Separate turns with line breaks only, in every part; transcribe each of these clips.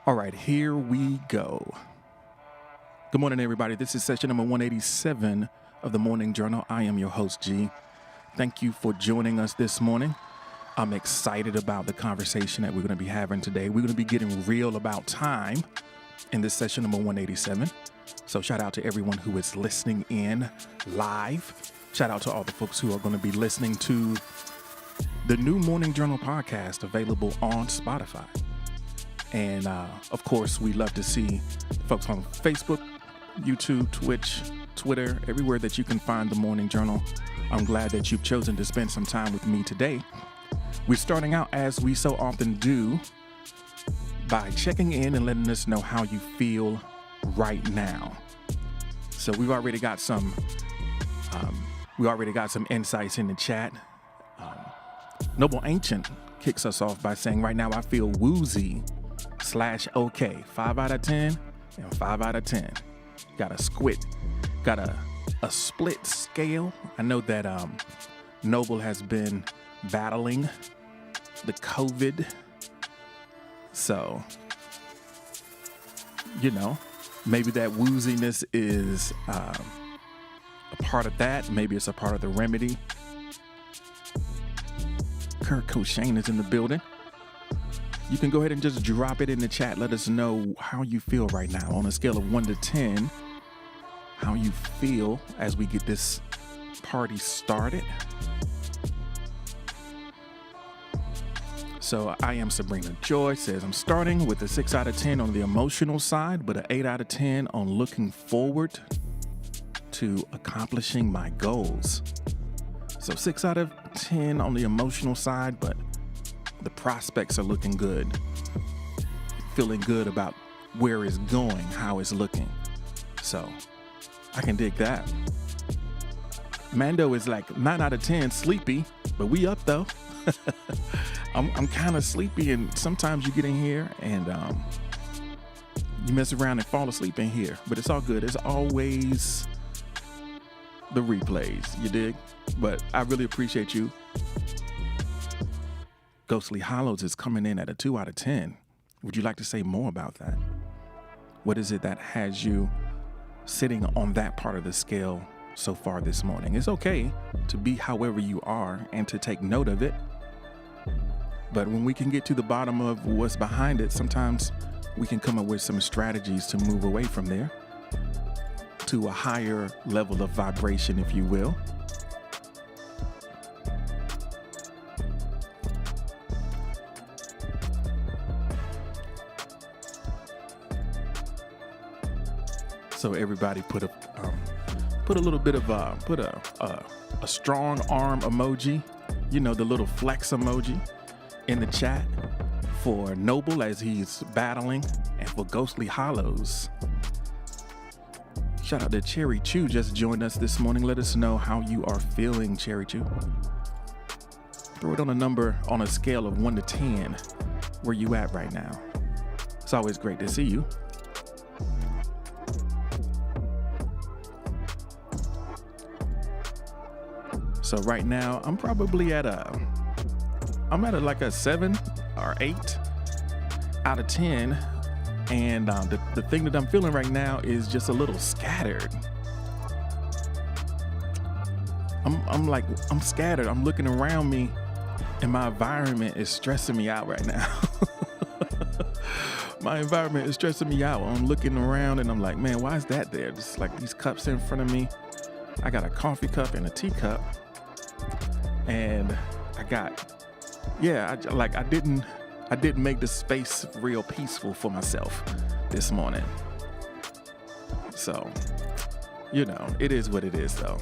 All right, here we go. Good morning, everybody. This is session number 187 of the Morning Journal. I am your host, G. Thank you for joining us this morning. I'm excited about the conversation that we're going to be having today. We're going to be getting real about time in this session number 187. So shout out to everyone who is listening in live. Shout out to all the folks who are going to be listening to the new Morning Journal podcast available on Spotify. And of course, we love to see folks on Facebook, YouTube, Twitch, Twitter, everywhere that you can find the Morning Journal. I'm glad that you've chosen to spend some time with me today. We're starting out, as we so often do, by checking in and letting us know how you feel right now. So we've already got some insights in the chat. Noble Ancient kicks us off by saying, right now I feel woozy / okay, 5 out of 10 and 5 out of 10. Got a split scale. I know that Noble has been battling the COVID. So, maybe that wooziness is a part of that. Maybe it's a part of the remedy. Kurt Cochane is in the building. You can go ahead and just drop it in the chat. Let us know how you feel right now on a scale of 1 to 10. How you feel as we get this party started. So I am Sabrina Joy says, I'm starting with a 6 out of 10 on the emotional side, but an 8 out of 10 on looking forward to accomplishing my goals. So 6 out of 10 on the emotional side, but the prospects are looking good. Feeling good about where it's going, how it's looking. So I can dig that. Mando is like 9 out of 10 sleepy, but we up though. I'm kind of sleepy, and sometimes you get in here and you mess around and fall asleep in here, but it's all good. It's always the replays, you dig? But I really appreciate you. Ghostly Hollows is coming in at a 2 out of 10. Would you like to say more about that? What is it that has you sitting on that part of the scale so far this morning? It's okay to be however you are and to take note of it. But when we can get to the bottom of what's behind it, sometimes we can come up with some strategies to move away from there to a higher level of vibration, if you will. So everybody put a strong arm emoji, the little flex emoji in the chat for Noble as he's battling, and for Ghostly Hollows. Shout out to Cherry Chew, just joined us this morning. Let us know how you are feeling, Cherry Chew. Throw it on a number on a scale of 1 to 10. Where you at right now? It's always great to see you. So right now, I'm probably at a 7 or 8 out of 10. And the thing that I'm feeling right now is just a little scattered. I'm scattered. I'm looking around me and my environment is stressing me out right now. My environment is stressing me out. I'm looking around and I'm like, man, why is that there? Just like these cups in front of me. I got a coffee cup and a teacup. And I didn't make the space real peaceful for myself this morning. So, it is what it is though.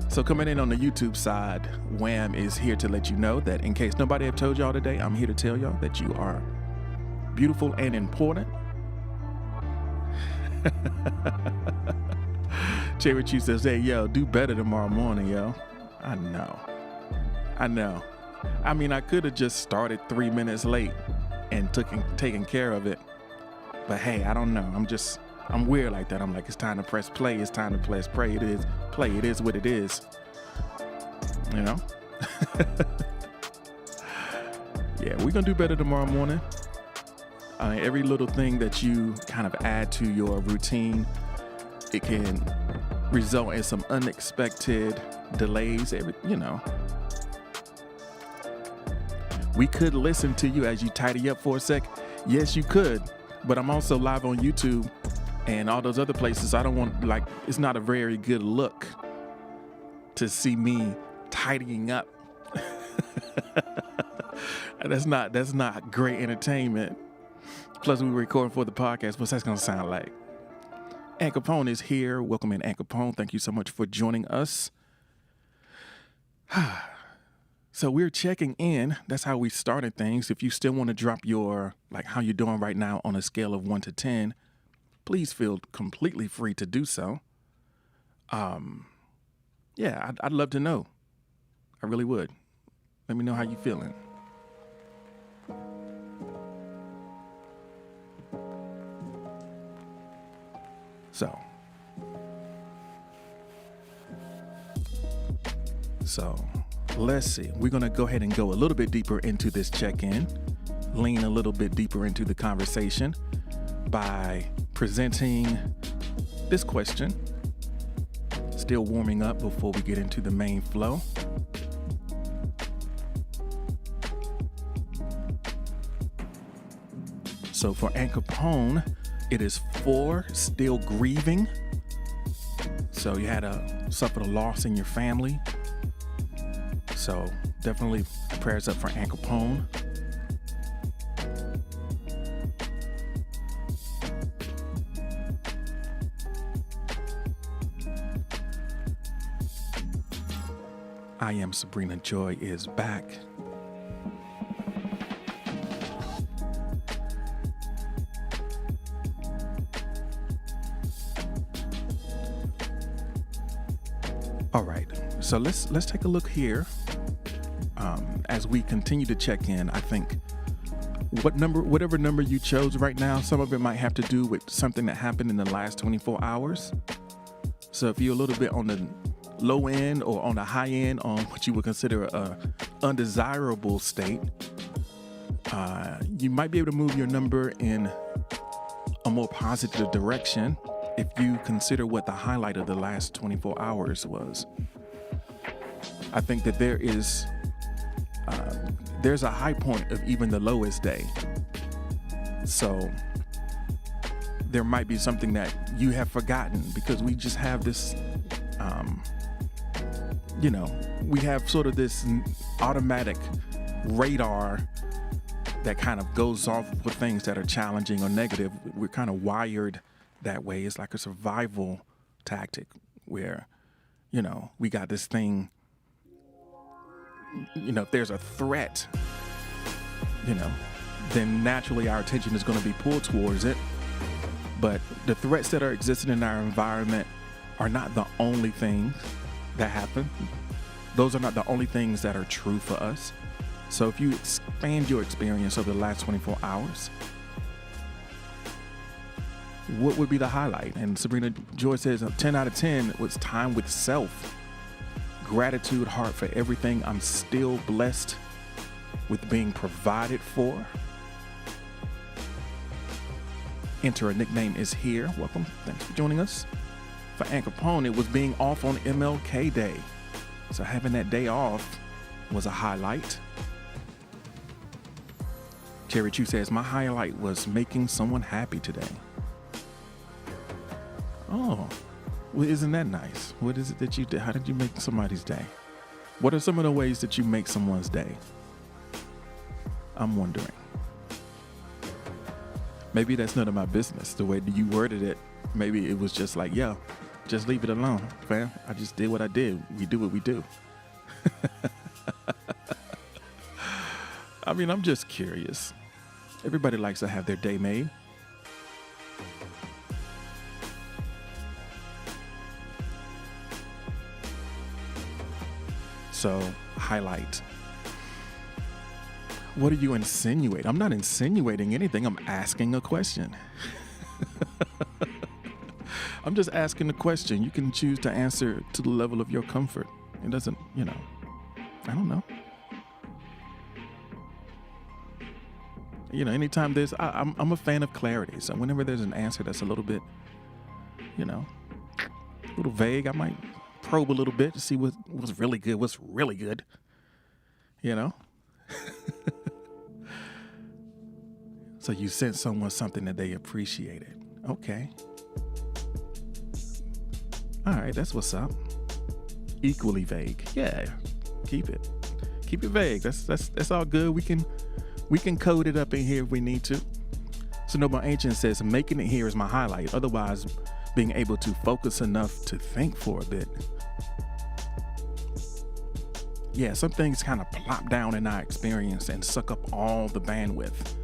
So coming in on the YouTube side, Wham is here to let you know that in case nobody have told y'all today, I'm here to tell y'all that you are beautiful and important. Cherry Chew says, hey, yo, do better tomorrow morning, yo. I know. I mean, I could have just started 3 minutes late and taken care of it. But hey, I don't know. I'm weird like that. I'm like, it's time to press play. It's time to press play. It is play. It is what it is. Yeah, we're going to do better tomorrow morning. Every little thing that you kind of add to your routine, it can result in some unexpected delays. We could listen to you as you tidy up for a sec. Yes, you could, but I'm also live on YouTube and all those other places. I don't want, it's not a very good look to see me tidying up. That's not great entertainment. Plus, we were recording for the podcast. What's that going to sound like? Ann Capone is here. Welcome in, Ann Capone. Thank you so much for joining us. So we're checking in. That's how we started things. If you still want to drop your, how you're doing right now on a scale of 1 to 10, please feel completely free to do so. Yeah, I'd love to know. I really would. Let me know how you're feeling. So let's see. We're going to go ahead and go a little bit deeper into this check-in, lean a little bit deeper into the conversation by presenting this question. Still warming up before we get into the main flow. So for Ann Capone, it is 4, still grieving. So you had suffered a loss in your family. So definitely prayers up for Ann Capone. I Am Sabrina Joy is back. All right, so let's take a look here. As we continue to check in, I think whatever number you chose right now, some of it might have to do with something that happened in the last 24 hours. So if you're a little bit on the low end or on the high end on what you would consider a undesirable state, you might be able to move your number in a more positive direction if you consider what the highlight of the last 24 hours was. I think that there's a high point of even the lowest day. So there might be something that you have forgotten because we just have this, we have sort of this automatic radar that kind of goes off with things that are challenging or negative. We're kind of wired that way. It's like a survival tactic where, we got this thing. If there's a threat, then naturally our attention is going to be pulled towards it. But the threats that are existing in our environment are not the only things that happen. Those are not the only things that are true for us. So if you expand your experience over the last 24 hours, what would be the highlight? And Sabrina Joy says 10 out of 10 was time with self. Gratitude, heart for everything. I'm still blessed with being provided for. Enter a nickname is here. Welcome. Thanks for joining us. For Ann Capone, it was being off on MLK Day. So having that day off was a highlight. Cherry Chu says, my highlight was making someone happy today. Oh, well, isn't that nice? What is it that you did? How did you make somebody's day? What are some of the ways that you make someone's day? I'm wondering. Maybe that's none of my business. The way that you worded it, maybe it was just like, yo, just leave it alone, fam. I just did what I did. We do what we do. I mean, I'm just curious. Everybody likes to have their day made. So, highlight. What do you insinuate? I'm not insinuating anything. I'm asking a question. I'm just asking a question. You can choose to answer to the level of your comfort. It doesn't, I don't know. anytime I'm a fan of clarity. So whenever there's an answer that's a little bit, a little vague, I might probe a little bit to see what's really good, So you sent someone something that they appreciated. Okay. All right, that's what's up. Equally vague. Yeah, keep it vague. That's all good. We can code it up in here if we need to. So Noble Ancient says, making it here is my highlight. Otherwise, being able to focus enough to think for a bit. Yeah, some things kind of plop down in our experience and suck up all the bandwidth.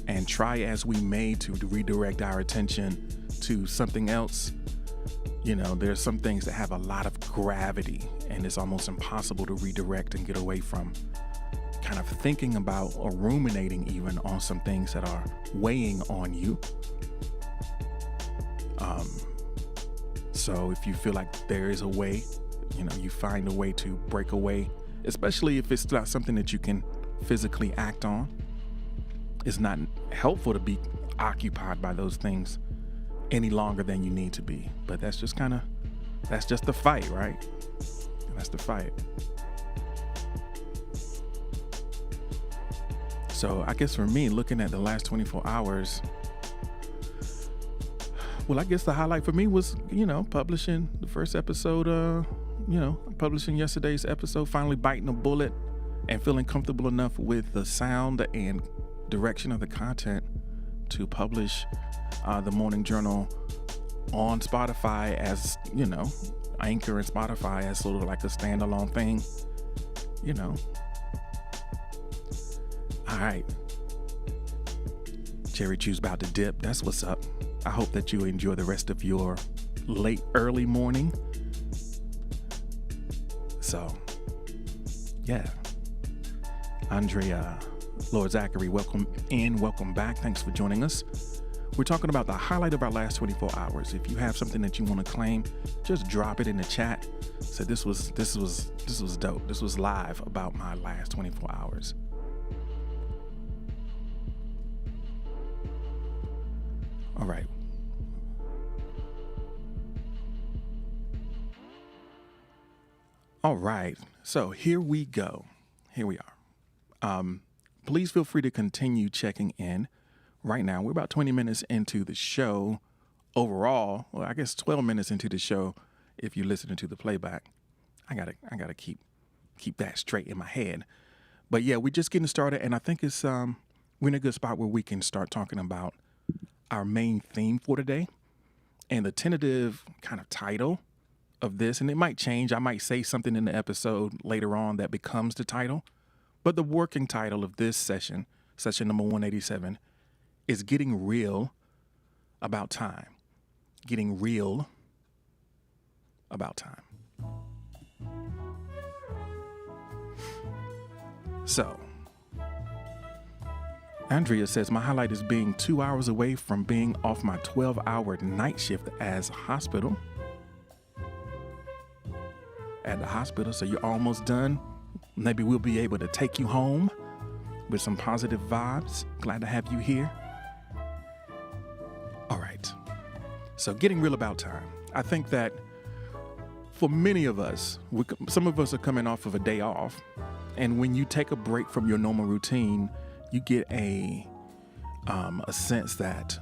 And try as we may to redirect our attention to something else. There's some things that have a lot of gravity, and it's almost impossible to redirect and get away from kind of thinking about or ruminating even on some things that are weighing on you. So if you feel like there is a way, you find a way to break away, especially if it's not something that you can physically act on. It's not helpful to be occupied by those things any longer than you need to be. But that's just the fight, right? That's the fight. So I guess for me, looking at the last 24 hours, well, I guess the highlight for me was, publishing the first episode, publishing yesterday's episode, finally biting a bullet and feeling comfortable enough with the sound and direction of the content to publish the Morning Journal on Spotify as, Anchor and Spotify as sort of like a standalone thing, All right. Cherry Chew's about to dip. That's what's up. I hope that you enjoy the rest of your early morning. So, yeah. Andrea, Lord Zachary, welcome back. Thanks for joining us. We're talking about the highlight of our last 24 hours. If you have something that you want to claim, just drop it in the chat. So this was dope. This was live about my last 24 hours. All right. All right. So here we go. Here we are. Please feel free to continue checking in. Right now, we're about 20 minutes into the show overall. Well, I guess 12 minutes into the show if you're listening to the playback. I gotta keep that straight in my head. But yeah, we're just getting started, and I think it's we're in a good spot where we can start talking about our main theme for today and the tentative kind of title of this. And it might change. I might say something in the episode later on that becomes the title. But the working title of this session number 187, is Getting Real About Time. Getting real about time. So, Andrea says, my highlight is being 2 hours away from being off my 12-hour night shift at the hospital. So you're almost done. Maybe we'll be able to take you home with some positive vibes. Glad to have you here. All right. So getting real about time. I think that for many of us, some of us are coming off of a day off. And when you take a break from your normal routine, you get a sense that,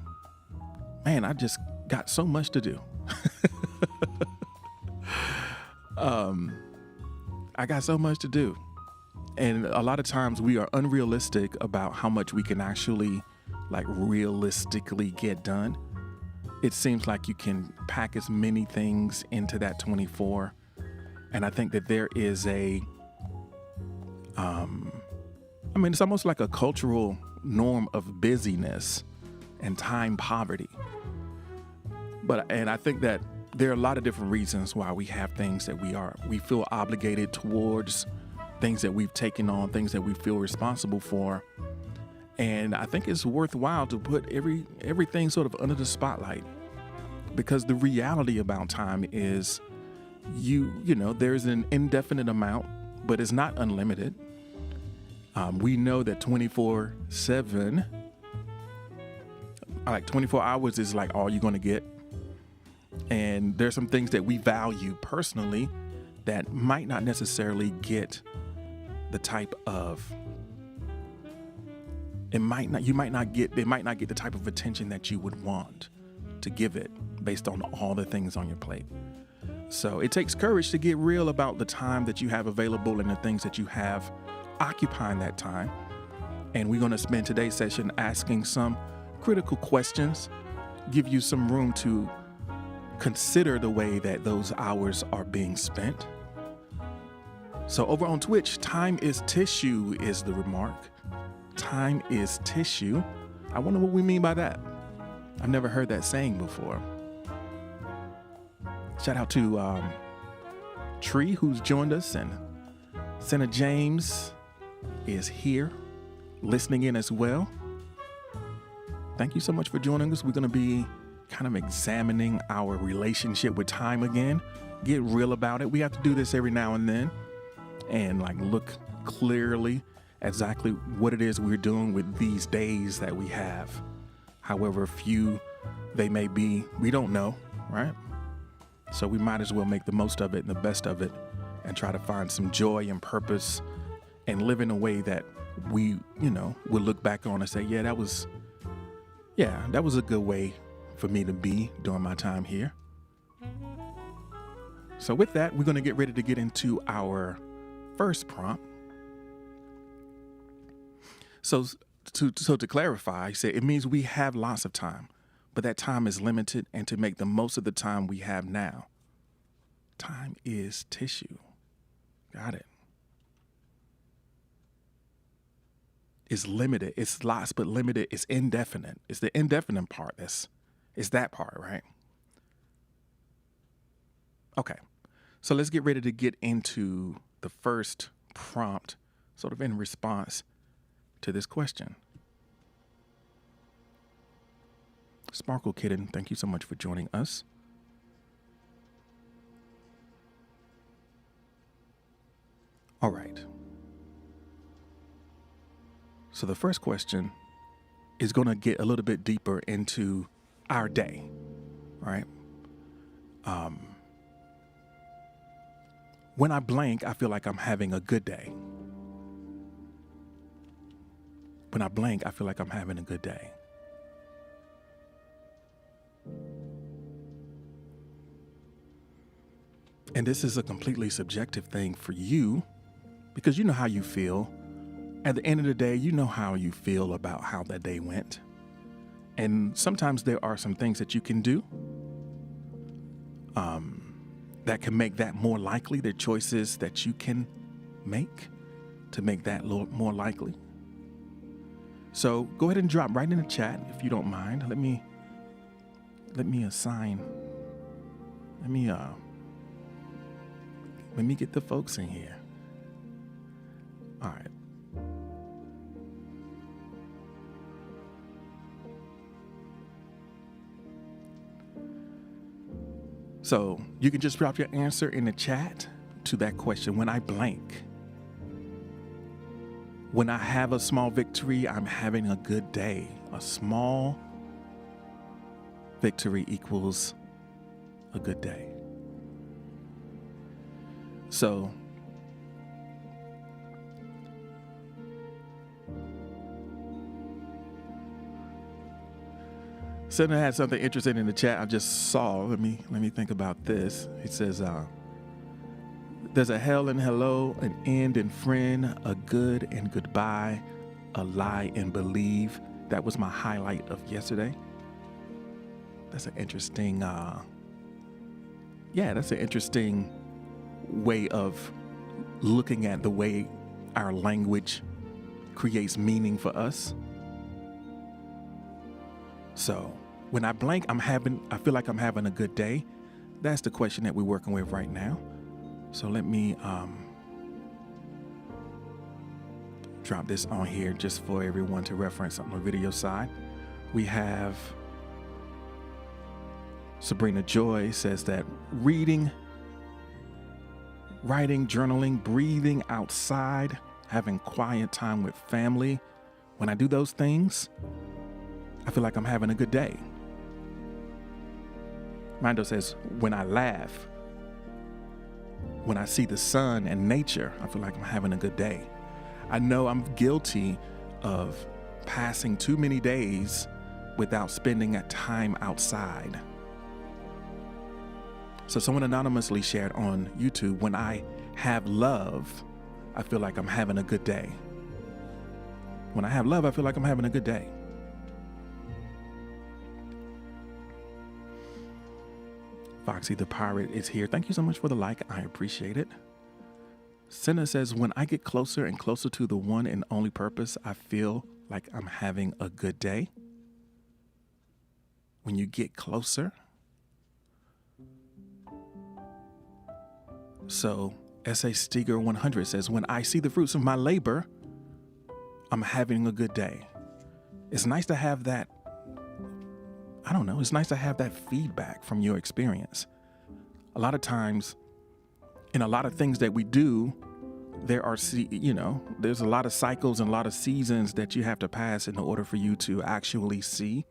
man, I just got so much to do. I got so much to do. And a lot of times we are unrealistic about how much we can actually realistically get done. It seems like you can pack as many things into that 24. And I think that there is it's almost like a cultural norm of busyness and time poverty. And I think that there are a lot of different reasons why we have things that we feel obligated towards, things that we've taken on, things that we feel responsible for. And I think it's worthwhile to put everything sort of under the spotlight, because the reality about time is there's an indefinite amount, but it's not unlimited. We know that 24/7 Like 24 hours is like all you're going to get. And there's some things that we value personally that might not necessarily get the type of, they might not get the type of attention that you would want to give it based on all the things on your plate. So it takes courage to get real about the time that you have available and the things that you have occupying that time. And we're going to spend today's session asking some critical questions, give you some room to consider the way that those hours are being spent. So over on Twitch, time is tissue is the remark. Time is tissue. I wonder what we mean by that. I've never heard that saying before. Shout out to Tree, who's joined us, and Senator James is here listening in as well. Thank you so much for joining us. We're going to be kind of examining our relationship with time again. Get real about it. We have to do this every now and then and like look clearly exactly what it is we're doing with these days that we have. However few they may be, we don't know, right? So we might as well make the most of it and the best of it and try to find some joy and purpose and live in a way that we, will look back on and say, that was a good way for me to be during my time here. So with that, we're going to get ready to get into our first prompt. So to clarify, I say it means we have lots of time, but that time is limited, and to make the most of the time we have now. Time is tissue. Got it. It's limited. It's lots, but limited. It's indefinite. It's the indefinite part. It's that part, right? Okay. So let's get ready to get into the first prompt, sort of in response to this question. Sparkle Kitten, thank you so much for joining us. All right. So the first question is going to get a little bit deeper into our day, right? When I blank, I feel like I'm having a good day. When I blank, I feel like I'm having a good day. And this is a completely subjective thing for you because you know how you feel. At the end of the day, you know how you feel about how that day went. And sometimes there are some things that you can do that can make that more likely. There are choices that you can make to make that more likely. So go ahead and drop right in the chat if you don't mind. Let me get the folks in here. All right. So you can just drop your answer in the chat to that question. When I blank, when I have a small victory, I'm having a good day. A small victory equals a good day. So Senator had something interesting in the chat I just saw. Let me think about this. It says, there's a hell and hello, an end and friend, a good and goodbye, a lie and believe. That was my highlight of yesterday. That's an interesting, that's an interesting way of looking at the way our language creates meaning for us. So when I blank, I feel like I'm having a good day. That's the question that we're working with right now. So let me drop this on here just for everyone to reference on the video side. We have Sabrina Joy says that reading, writing, journaling, breathing outside, having quiet time with family. When I do those things, I feel like I'm having a good day. Mando says, when I laugh, when I see the sun and nature, I feel like I'm having a good day. I know I'm guilty of passing too many days without spending that time outside. So someone anonymously shared on YouTube, when I have love, I feel like I'm having a good day. When I have love, I feel like I'm having a good day. Foxy the Pirate is here. Thank you so much for the like. I appreciate it. Senna says, when I get closer and closer to the one and only purpose, I feel like I'm having a good day. When you get closer. So S.A. Steger 100 says, when I see the fruits of my labor, I'm having a good day. It's nice to have that. I don't know. It's nice to have that feedback from your experience. A lot of times, in a lot of things that we do, there's a lot of cycles and a lot of seasons that you have to pass in order for you to actually see,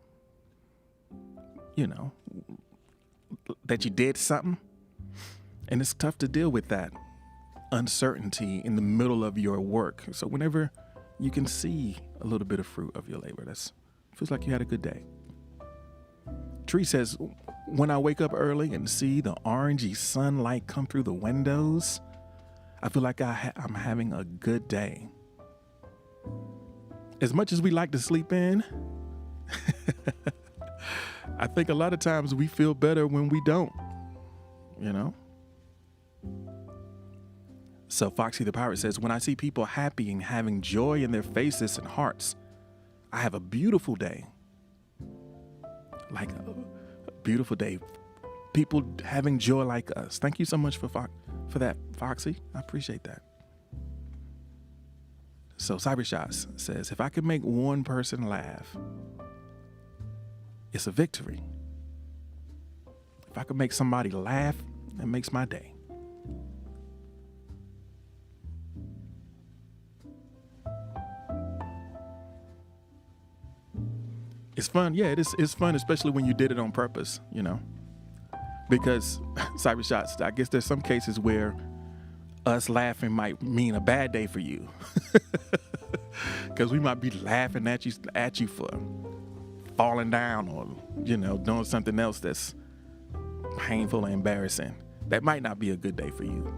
that you did something. And it's tough to deal with that uncertainty in the middle of your work. So whenever you can see a little bit of fruit of your labor, feels like you had a good day. Tree says, when I wake up early and see the orangey sunlight come through the windows, I feel like I'm having a good day. As much as we like to sleep in, I think a lot of times we feel better when we don't, So Foxy the Pirate says, when I see people happy and having joy in their faces and hearts, I have a beautiful day. Like a beautiful day. People having joy like us. Thank you so much for that, Foxy. I appreciate that. So Cybershots says, if I could make one person laugh, it's a victory. If I could make somebody laugh, it makes my day. It's fun. Yeah, it's fun, especially when you did it on purpose, because Cyber Shots, I guess there's some cases where us laughing might mean a bad day for you because we might be laughing at you for falling down or, doing something else that's painful and embarrassing. That might not be a good day for you.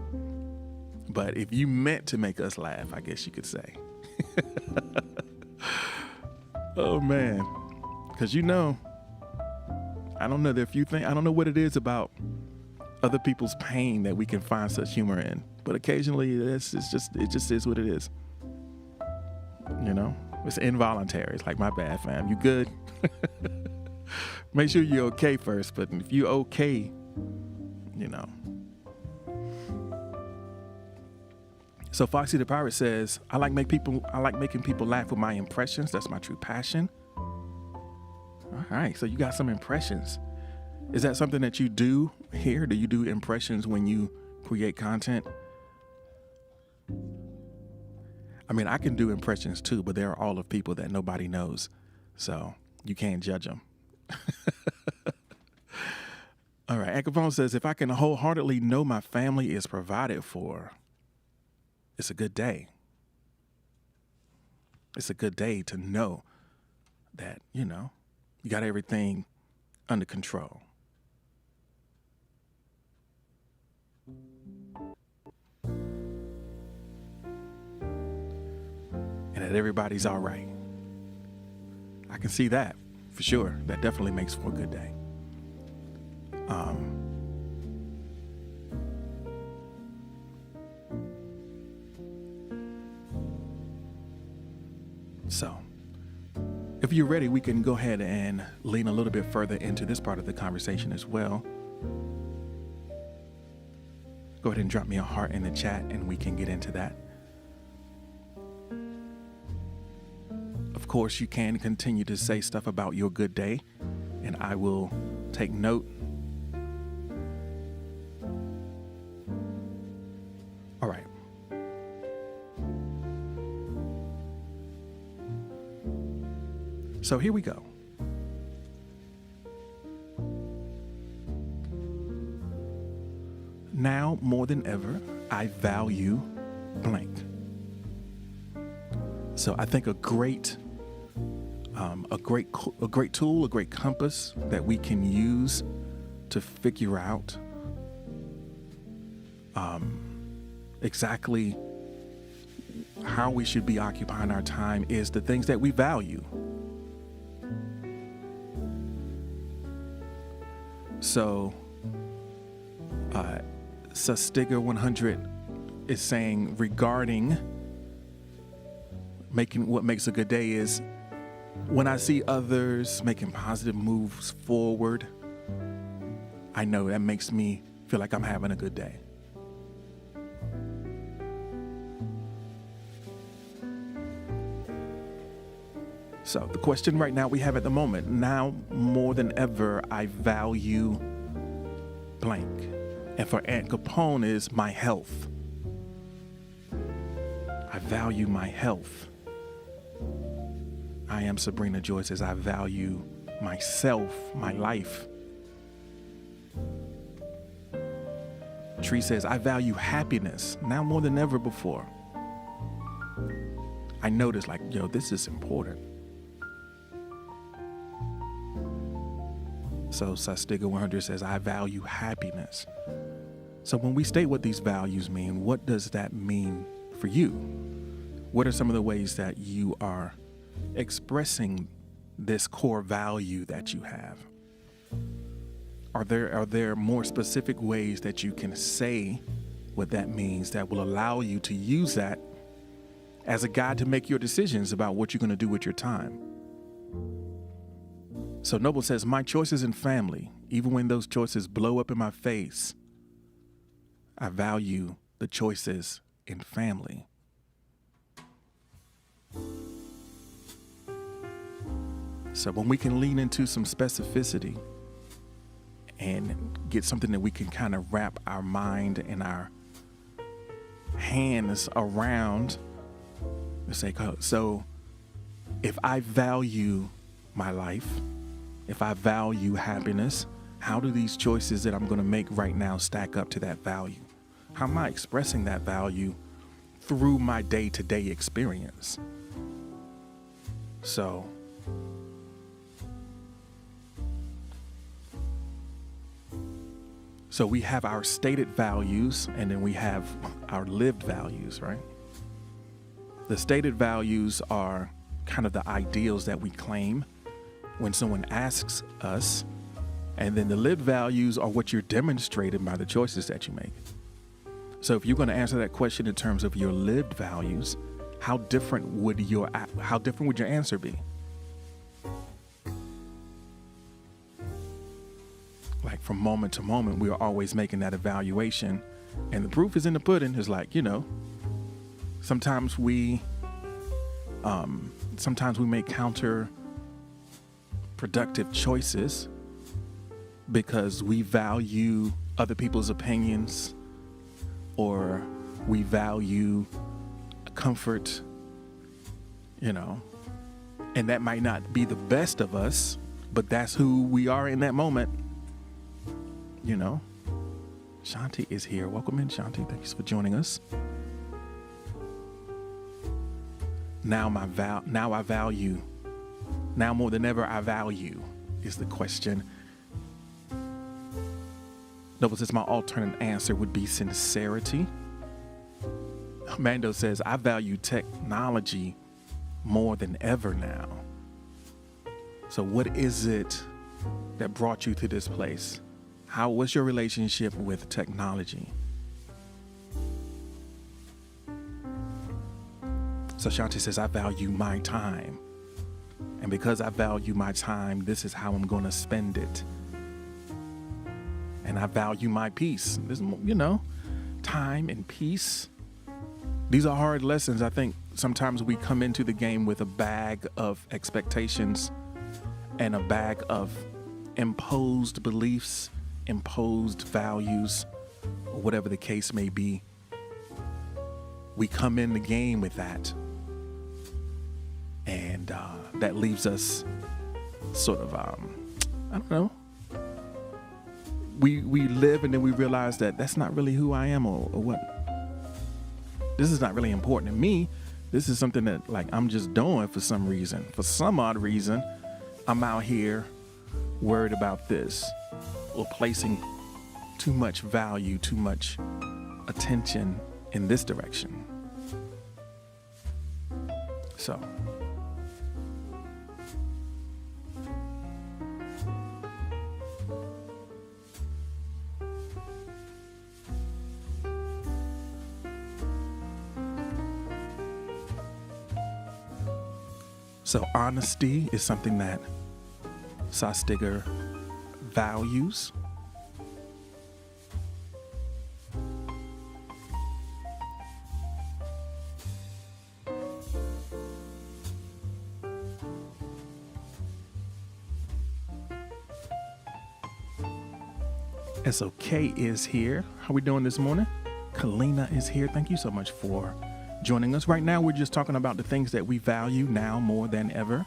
But if you meant to make us laugh, I guess you could say. Oh, man. Because I don't know, there are a few things, I don't know what it is about other people's pain that we can find such humor in. But occasionally it just is what it is. It's involuntary. It's like, my bad, fam. You good? Make sure you're okay first. But if you're okay, So Foxy the Pirate says, I like making people laugh with my impressions. That's my true passion. All right, so you got some impressions. Is that something that you do here? Do you do impressions when you create content? I mean, I can do impressions too, but there are all of people that nobody knows, so you can't judge them. All right, Anchorphone says, if I can wholeheartedly know my family is provided for, it's a good day. It's a good day to know that, you got everything under control. And that everybody's all right. I can see that for sure. That definitely makes for a good day. So, if you're ready, we can go ahead and lean a little bit further into this part of the conversation as well. Go ahead and drop me a heart in the chat and we can get into that. Of course, you can continue to say stuff about your good day, and I will take note. All right. So here we go. now more than ever, I value blank. So I think a great tool, a great compass that we can use to figure out exactly how we should be occupying our time is the things that we value. So, Sustiger 100 is saying regarding making what makes a good day is when I see others making positive moves forward, I know that makes me feel like I'm having a good day. So the question right now we have at the moment, now more than ever, I value blank. And for Aunt Capone is my health. I value my health. I am Sabrina Joy says, I value myself, my life. Tree says, I value happiness now more than ever before. I notice like, this is important. So Sastiga 100 says, I value happiness. So when we state what these values mean, what does that mean for you? What are some of the ways that you are expressing this core value that you have? Are there more specific ways that you can say what that means that will allow you to use that as a guide to make your decisions about what you're going to do with your time? So Noble says, my choices in family, even when those choices blow up in my face, I value the choices in family. So when we can lean into some specificity and get something that we can kind of wrap our mind and our hands around, let's say, so if I value my life, if I value happiness, how do these choices that I'm going to make right now stack up to that value? How am I expressing that value through my day-to-day experience? So we have our stated values and then we have our lived values, right? The stated values are kind of the ideals that we claim when someone asks us, and then the lived values are what you're demonstrated by the choices that you make. So if you're going to answer that question in terms of your lived values, how different would your answer be? Like from moment to moment, we are always making that evaluation, and the proof is in the pudding. Is like, sometimes we make counterproductive choices because we value other people's opinions, or we value comfort, and that might not be the best of us, but that's who we are in that moment. Shanti is here. Welcome in, Shanti. Thanks for joining us. Now I value. Now more than ever, I value is the question. Noble says my alternate answer would be sincerity. Mando says, I value technology more than ever now. So what is it that brought you to this place? What's your relationship with technology? So Shanti says, I value my time. And because I value my time, this is how I'm going to spend it. And I value my peace. This, time and peace. These are hard lessons. I think sometimes we come into the game with a bag of expectations and a bag of imposed beliefs, imposed values, or whatever the case may be. We come in the game with that. And that leaves us sort of, we live and then we realize that that's not really who I am, or what. This is not really important to me. This is something that like I'm just doing for some reason. For some odd reason, I'm out here worried about this, or placing too much value, too much attention in this direction. So honesty is something that Sostigger values. SOK is here. How we doing this morning? Kalina is here. Thank you so much for joining us. Right now, we're just talking about the things that we value now more than ever.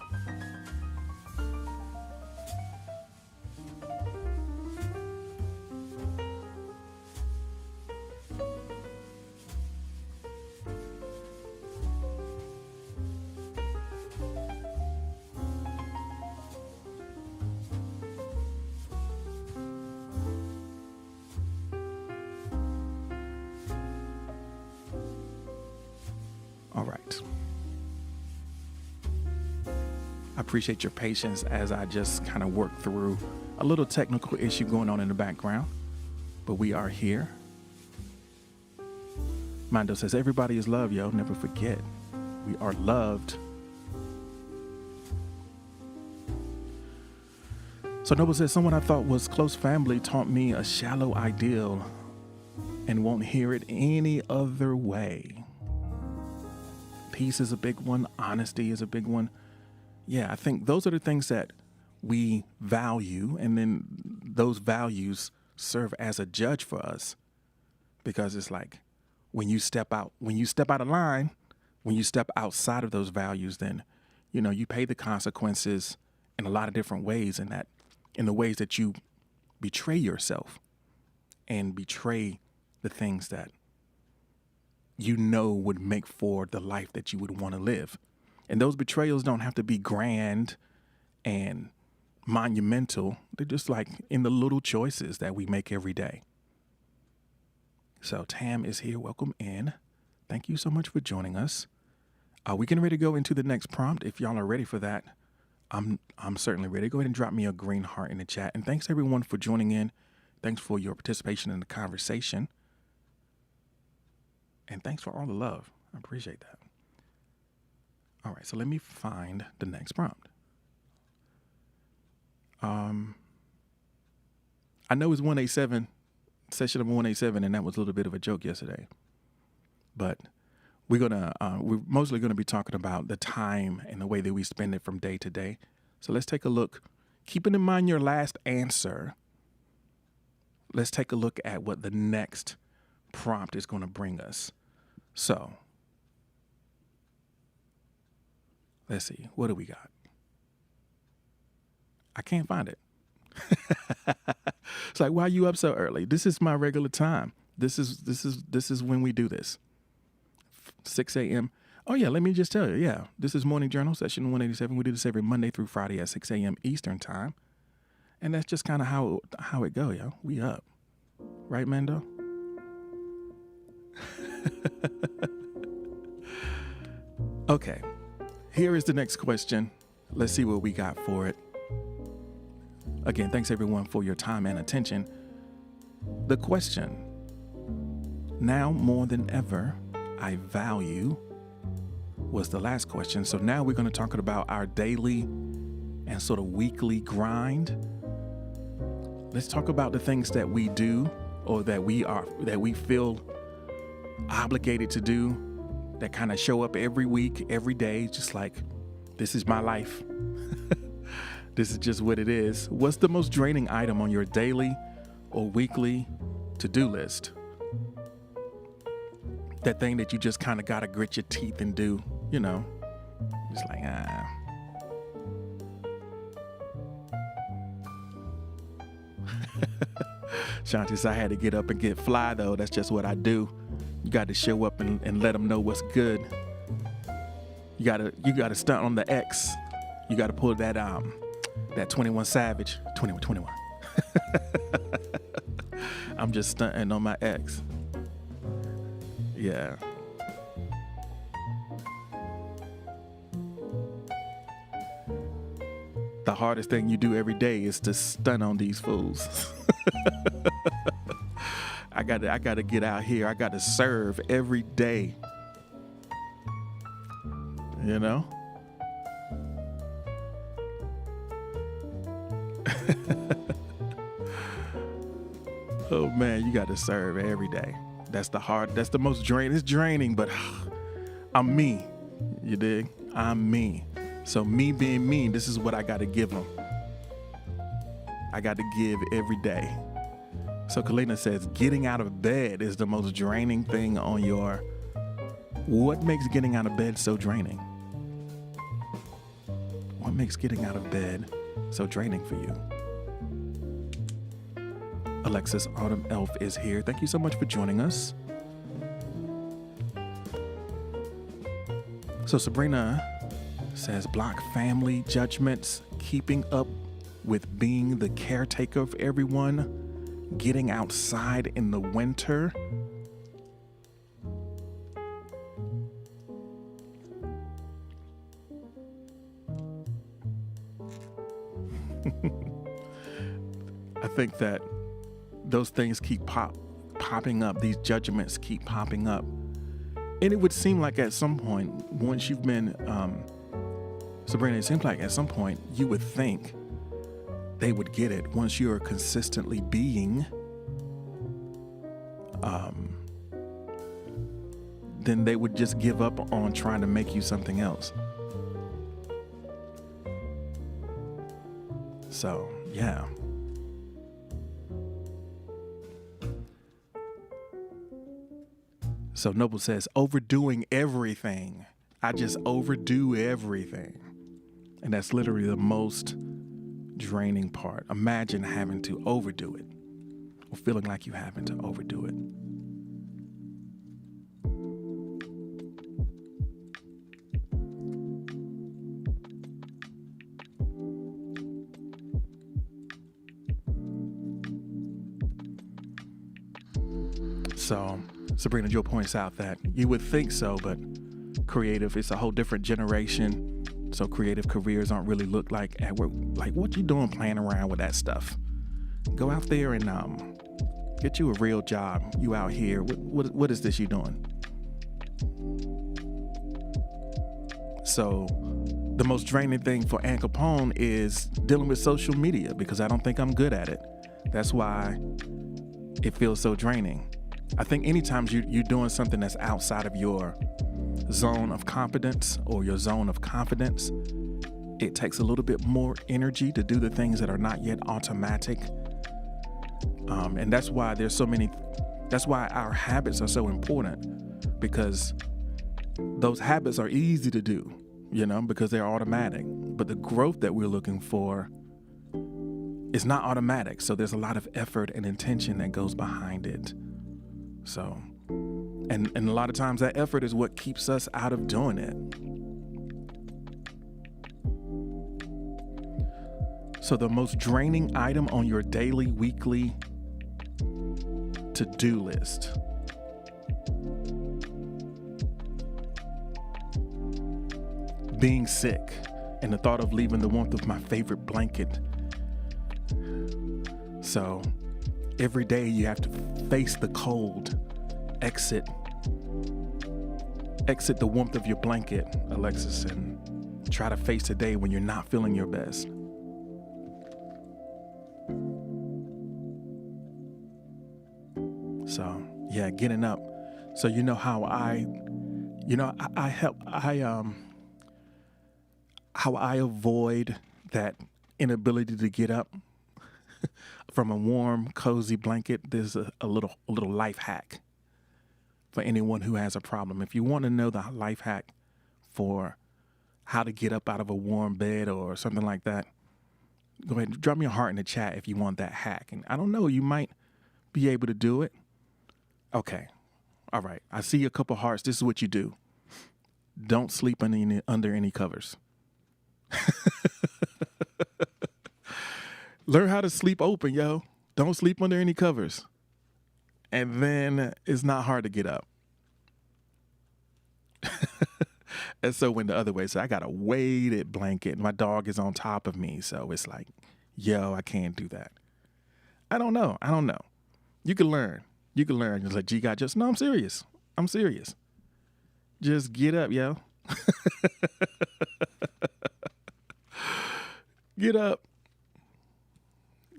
All right. I appreciate your patience as I just kind of work through a little technical issue going on in the background, but we are here. Mando says, everybody is loved, yo. Never forget. We are loved. So Noble says, someone I thought was close family taught me a shallow ideal and won't hear it any other way. Peace is a big one. Honesty is a big one. Yeah, I think those are the things that we value, and then those values serve as a judge for us, because it's like when you step out of line, when you step outside of those values, then you pay the consequences in a lot of different ways, in the ways that you betray yourself and betray the things that would make for the life that you would want to live. And those betrayals don't have to be grand and monumental. They're just like in the little choices that we make every day. So Tam is here. Welcome in. Thank you so much for joining us. We're getting ready to go into the next prompt. If y'all are ready for that, I'm certainly ready. Go ahead and drop me a green heart in the chat. And thanks everyone for joining in. Thanks for your participation in the conversation. And thanks for all the love. I appreciate that. All right, so let me find the next prompt. I know it's 187, session number 187, and that was a little bit of a joke yesterday. But we're mostly gonna be talking about the time and the way that we spend it from day to day. So let's take a look. Keeping in mind your last answer, let's take a look at what the next prompt is going to bring us. So let's see, what do we got? I can't find it. It's like, why are you up so early? This is my regular time. This is when we do this. 6 a.m. Oh yeah, let me just tell you. Yeah, this is Morning Journal session 187. We do this every Monday through Friday at 6 a.m. Eastern time, and that's just kind of how it go, yo. We up, right, Mando? Okay, here is the next question. Let's see what we got for it. Again, thanks everyone for your time and attention. The question, now more than ever, I value, was the last question. So now we're going to talk about our daily and sort of weekly grind. Let's talk about the things that we do, or that we feel obligated to do, that kind of show up every week, every day, just like, this is my life. This is just what it is. What's the most draining item on your daily or weekly to-do list? That thing that you just kind of got to grit your teeth and do, just like, Shanti said I had to get up and get fly though. That's just what I do. You got to show up and let them know what's good. You gotta stunt on the X. You gotta pull that 21 Savage. 21. I'm just stunting on my X. Yeah. The hardest thing you do every day is to stunt on these fools. I gotta get out here. I gotta serve every day. You know? Oh man, you gotta serve every day. That's the most draining. It's draining, but I'm me. You dig? I'm me. So me being me, this is what I gotta give them. I got to give every day. So Kalina says, getting out of bed is the most draining thing on your... What makes getting out of bed so draining? What makes getting out of bed so draining for you? Alexis Autumn Elf is here. Thank you so much for joining us. So Sabrina says, block family judgments, keeping up with being the caretaker of everyone, getting outside in the winter. I think that those things keep popping up. These judgments keep popping up. And it would seem like at some point, once you've been, Sabrina, it seems like at some point you would think they would get it once you're consistently being, then they would just give up on trying to make you something else. So, yeah. So Noble says, overdoing everything. I just overdo everything. And that's literally the most draining part. Imagine having to overdo it, or feeling like you having to overdo it. So Sabrina Joe points out that you would think so, but creative, it's a whole different generation. So creative careers aren't really look like at work. Like, what you doing playing around with that stuff? Go out there and get you a real job. You out here. What is this you doing? So the most draining thing for Ann Capone is dealing with social media, because I don't think I'm good at it. That's why it feels so draining. I think anytime you're doing something that's outside of your zone of competence or your zone of confidence, it takes a little bit more energy to do the things that are not yet automatic. And that's why that's why our habits are so important, because those habits are easy to do, because they're automatic. But the growth that we're looking for is not automatic. So there's a lot of effort and intention that goes behind it. So, and a lot of times that effort is what keeps us out of doing it. So the most draining item on your daily, weekly to-do list. Being sick and the thought of leaving the warmth of my favorite blanket. So every day you have to face the cold, exit the warmth of your blanket, Alexis, and try to face a day when you're not feeling your best. So yeah, getting up. So how I avoid that inability to get up from a warm, cozy blanket. There's a little life hack for anyone who has a problem. If you want to know the life hack for how to get up out of a warm bed or something like that, go ahead and drop me a heart in the chat if you want that hack. And I don't know, you might be able to do it? Okay. All right. I see a couple hearts. This is what you do. Don't sleep under any covers. Learn how to sleep open, yo. Don't sleep under any covers. And then it's not hard to get up. And so when the other way, so I got a weighted blanket. My dog is on top of me. So it's like, yo, I can't do that. I don't know. You can learn. It's like, G got just, no, I'm serious. Just get up, yo. Get up.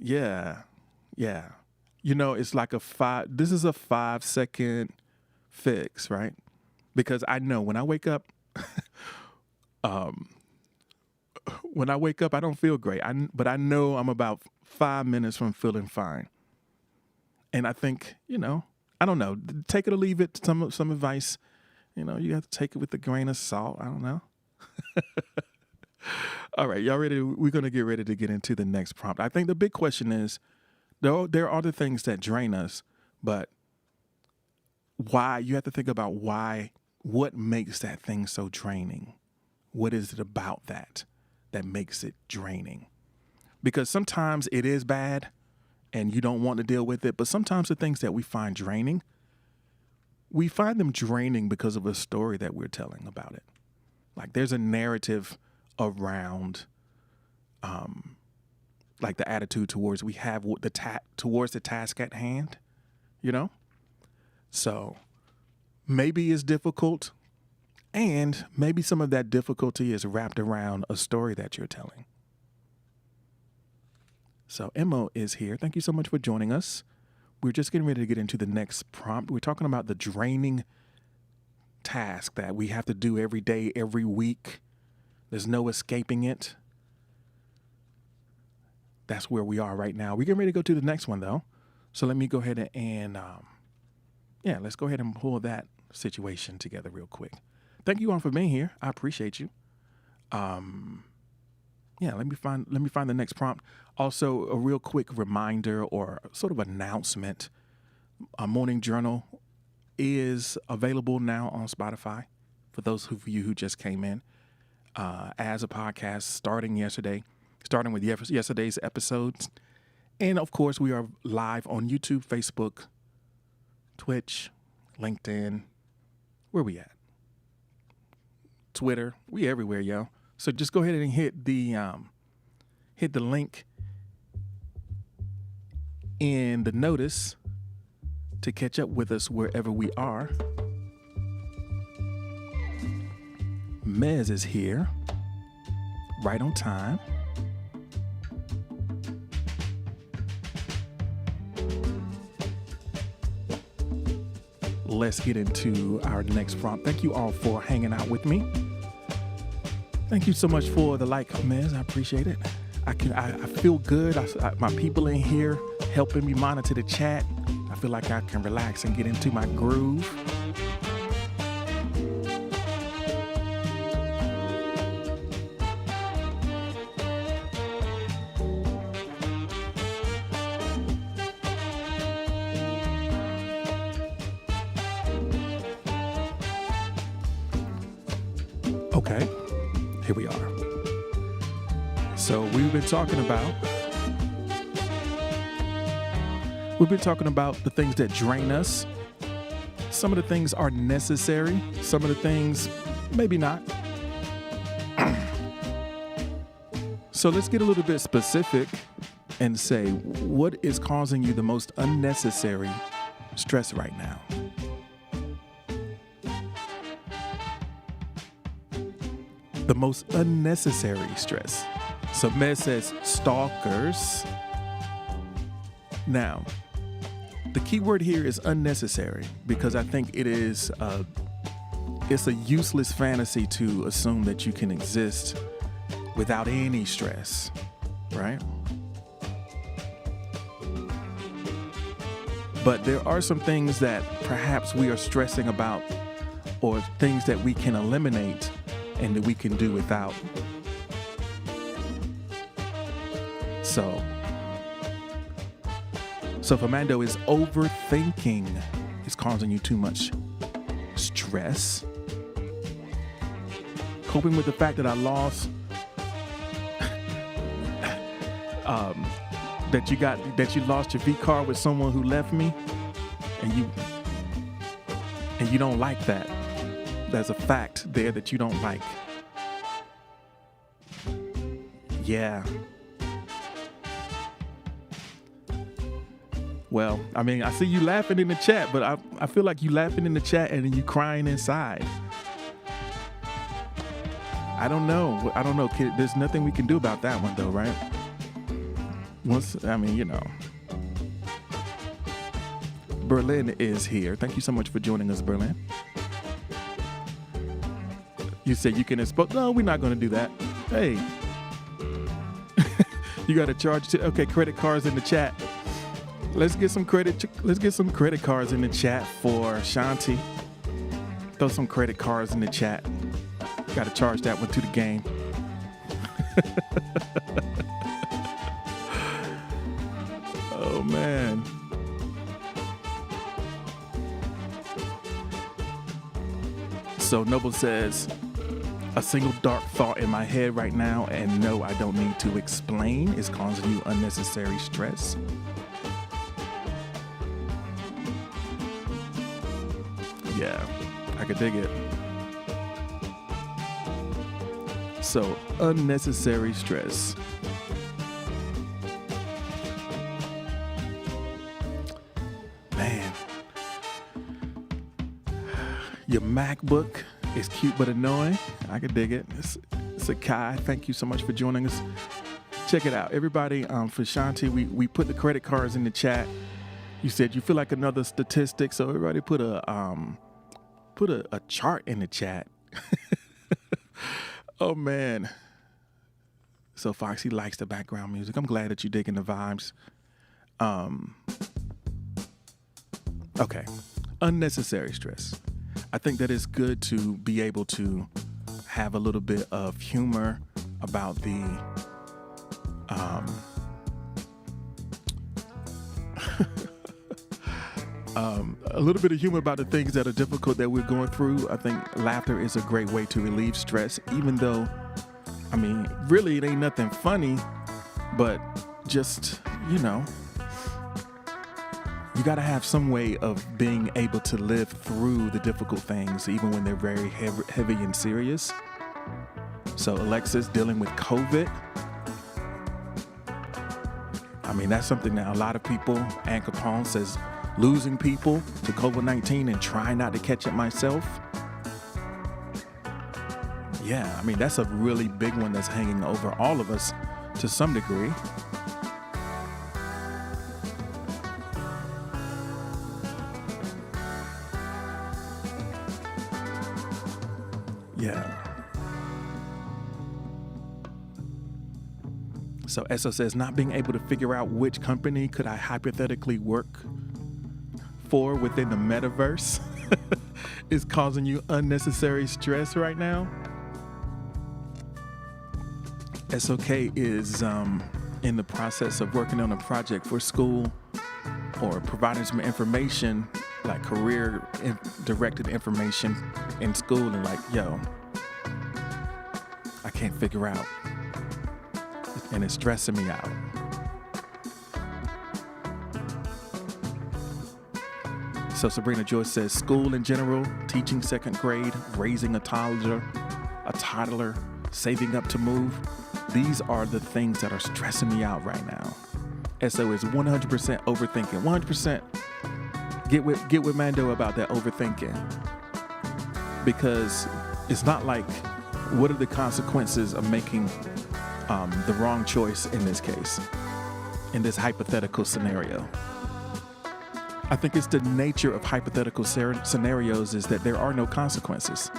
Yeah. You know, it's like this is a 5-second fix, right? Because I know when I wake up, I don't feel great. But I know I'm about 5 minutes from feeling fine. And I think, you know, I don't know, take it or leave it. Some advice, you know, you have to take it with a grain of salt. I don't know. All right, y'all ready? We're going to get ready to get into the next prompt. I think the big question is, there are other things that drain us, but why? You have to think about why. What makes that thing so draining? What is it about that makes it draining? Because sometimes it is bad and you don't want to deal with it, but sometimes the things that we find draining, we find them draining because of a story that we're telling about it. Like there's a narrative around, like the attitude towards towards the task at hand, you know? So maybe it's difficult, and maybe some of that difficulty is wrapped around a story that you're telling. So Emma is here. Thank you so much for joining us. We're just getting ready to get into the next prompt. We're talking about the draining task that we have to do every day, every week. There's no escaping it. That's where we are right now. We're getting ready to go to the next one, though. So let me go ahead and let's go ahead and pull that situation together real quick. Thank you all for being here. I appreciate you. Let me find the next prompt. Also, a real quick reminder or sort of announcement. Morning Journal is available now on Spotify for those of you who just came in as a podcast starting with yesterday's episodes. And of course, we are live on YouTube, Facebook, Twitch, LinkedIn. Where we at? Twitter. We everywhere, yo. So just go ahead and hit the link in the notice to catch up with us wherever we are. Mez is here, right on time. Let's get into our next prompt. Thank you all for hanging out with me. Thank you so much for the like, Mez. I appreciate it. I feel good. My people in here helping me monitor the chat. I feel like I can relax and get into my groove. Okay, here we are. So we've been talking about the things that drain us. Some of the things are necessary. Some of the things, maybe not. So let's get a little bit specific and say, what is causing you the most unnecessary stress right now? The most unnecessary stress. So Mez says stalkers. Now, the key word here is unnecessary because I think it's a useless fantasy to assume that you can exist without any stress, right? But there are some things that perhaps we are stressing about or things that we can eliminate and that we can do without. So So if Amando is overthinking, is causing you too much stress. Coping with the fact that I lost, that you lost your V card with someone who left me, and you don't like that. There's a fact there that you don't like. Yeah. Well, I mean, I see you laughing in the chat, but I feel like you laughing in the chat and then you crying inside. I don't know. Kid. There's nothing we can do about that one, though, right? Berlin is here. Thank you so much for joining us, Berlin. You said you can expose. No, we're not going to do that. Hey, you got to charge. Okay, credit cards in the chat. Let's get some credit. Let's get some credit cards in the chat for Shanti. Throw some credit cards in the chat. Got to charge that one to the game. Oh man. So Noble says, a single dark thought in my head right now, and no, I don't need to explain, is causing you unnecessary stress. Yeah, I could dig it. So, unnecessary stress. Man. Your MacBook is cute but annoying. I could dig it. It's a Kai. Thank you so much for joining us. Check it out. Everybody, for Shanti, we put the credit cards in the chat. You said you feel like another statistic, so everybody put a chart in the chat. Oh man. So Foxy likes the background music. I'm glad that you're digging the vibes. Okay. Unnecessary stress. I think that it's good to be able to have a little bit of humor about the a little bit of humor about the things that are difficult that we're going through. I think laughter is a great way to relieve stress, even though, I mean, really it ain't nothing funny, but just, you got to have some way of being able to live through the difficult things, even when they're very heavy and serious. So Alexis dealing with COVID. I mean, that's something that a lot of people, Ann Capone says, losing people to COVID-19 and trying not to catch it myself. Yeah, I mean, that's a really big one that's hanging over all of us to some degree. Yeah. So Esso says, not being able to figure out which company could I hypothetically work for within the metaverse is causing you unnecessary stress right now. SOK is in the process of working on a project for school or providing some information, like career directed information in school, and like, yo, I can't figure out, and it's stressing me out. So Sabrina Joyce says, school in general, teaching second grade, raising a toddler, saving up to move. These are the things that are stressing me out right now. SO is 100% overthinking. 100% get with Mando about that overthinking. Because it's not like, what are the consequences of making the wrong choice in this case, in this hypothetical scenario? I think it's the nature of hypothetical scenarios is that there are no consequences.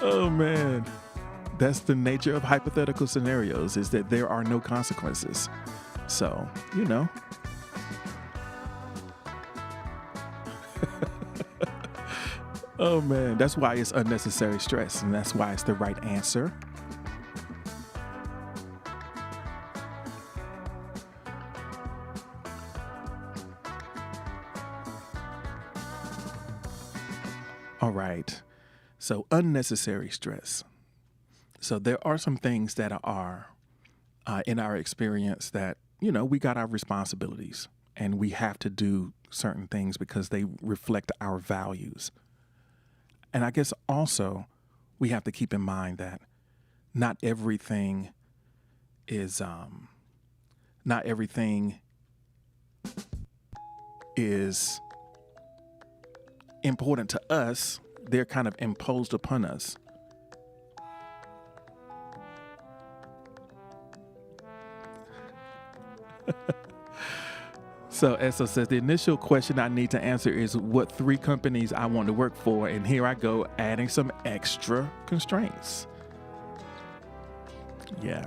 Oh man, that's the nature of hypothetical scenarios, is that there are no consequences. So, oh man, that's why it's unnecessary stress, and that's why it's the right answer. All right. So unnecessary stress. So there are some things that are in our experience that, we got our responsibilities and we have to do certain things because they reflect our values. And I guess also we have to keep in mind that not everything is important to us. They're kind of imposed upon us. So Esso says, the initial question I need to answer is what 3 companies I want to work for. And here I go, adding some extra constraints. Yeah.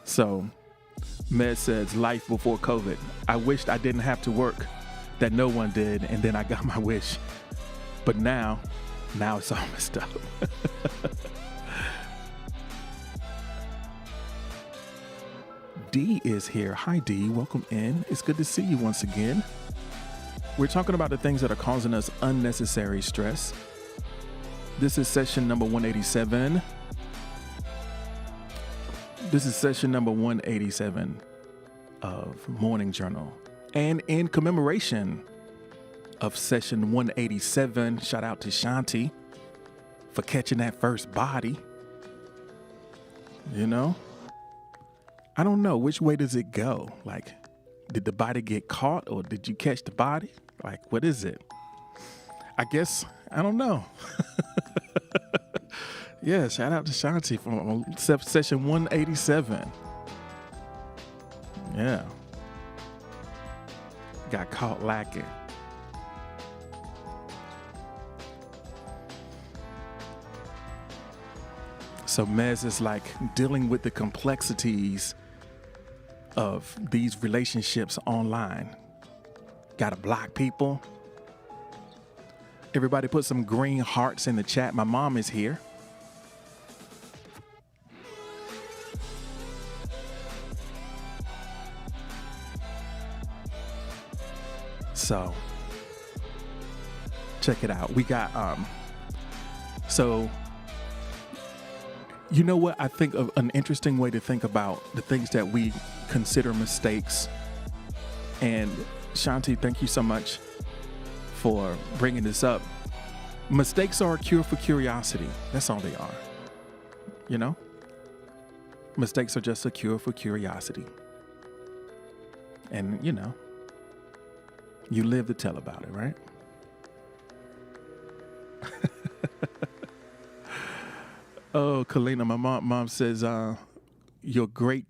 So Med says, life before COVID. I wished I didn't have to work, that no one did, and then I got my wish. But now it's all messed up. D is here. Hi, D. Welcome in. It's good to see you once again. We're talking about the things that are causing us unnecessary stress. This is session number 187. This is session number 187 of Morning Journal. And in commemoration of session 187, shout out to Shanti for catching that first body. I don't know, which way does it go? Like, did the body get caught or did you catch the body? Like, what is it? I guess, I don't know. Yeah, shout out to Shanti from session 187. Yeah. Got caught lacking. So Mez is like dealing with the complexities of these relationships online. Gotta block people. Everybody put some green hearts in the chat. My mom is here. So check it out. We got, so you know what? I think of an interesting way to think about the things that we consider mistakes. And Shanti, thank you so much for bringing this up. Mistakes are a cure for curiosity. That's all they are. Mistakes are just a cure for curiosity. And, you live to tell about it, right? Oh, Kalina, my mom says, your great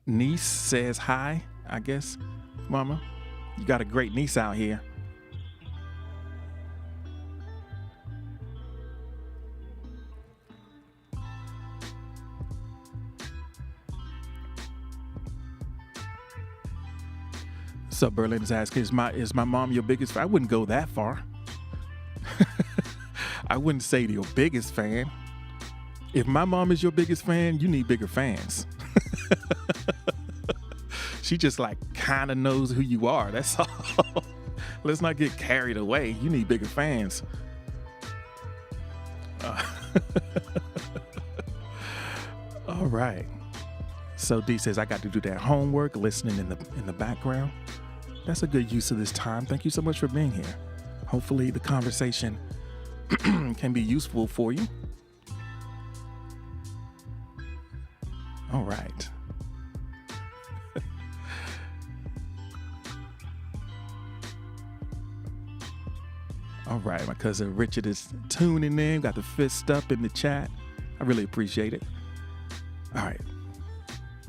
niece says hi, I guess. Mama, you got a great niece out here. So Berlin is asking, is my mom your biggest fan? I wouldn't go that far. I wouldn't say your biggest fan. If my mom is your biggest fan, you need bigger fans. She just kind of knows who you are. That's all. Let's not get carried away. You need bigger fans. All right. So D says, I got to do that homework, listening in the background. That's a good use of this time. Thank you so much for being here. Hopefully the conversation can be useful for you. All right. All right, my cousin Richard is tuning in, got the fist up in the chat. I really appreciate it. All right.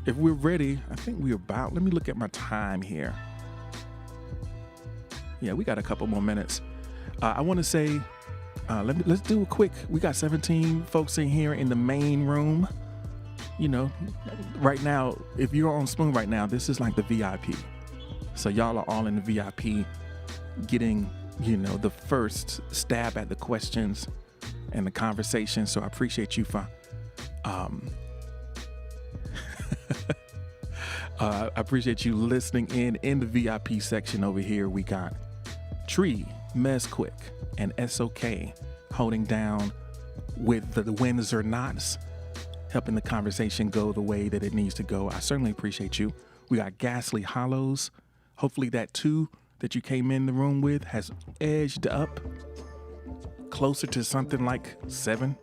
If we're ready, I think we're about, let me look at my time here. Yeah, we got a couple more minutes. I want to say, let's do a quick, we got 17 folks in here in the main room. Right now, if you're on Spoon right now, this is like the VIP. So y'all are all in the VIP getting, the first stab at the questions and the conversation. So I appreciate you for I appreciate you listening in the VIP section over here. We got Tree, Mesquick, and SOK holding down with the wins or nots, helping the conversation go the way that it needs to go. I certainly appreciate you. We got Ghastly Hollows. Hopefully that 2 that you came in the room with has edged up closer to something like 7.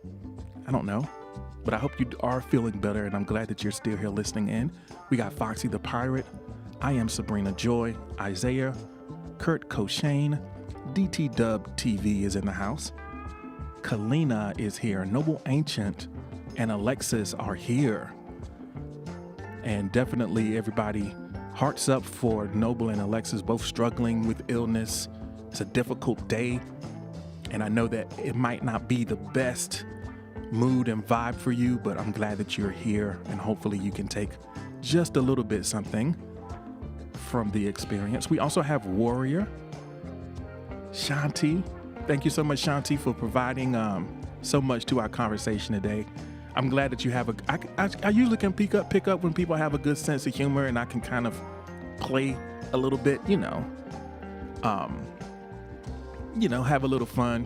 I don't know. But I hope you are feeling better, and I'm glad that you're still here listening in. We got Foxy the Pirate. I am Sabrina Joy. Isaiah, Kurt Cochane, DT Dub TV is in the house. Kalina is here. Noble Ancient and Alexis are here. And definitely everybody, hearts up for Noble and Alexis, both struggling with illness. It's a difficult day, and I know that it might not be the best mood and vibe for you, but I'm glad that you're here, and hopefully you can take just a little bit something from the experience. We also have Warrior, Shanti. Thank you so much, Shanti, for providing so much to our conversation today. I'm glad that you have I usually can pick up when people have a good sense of humor, and I can kind of play a little bit, have a little fun.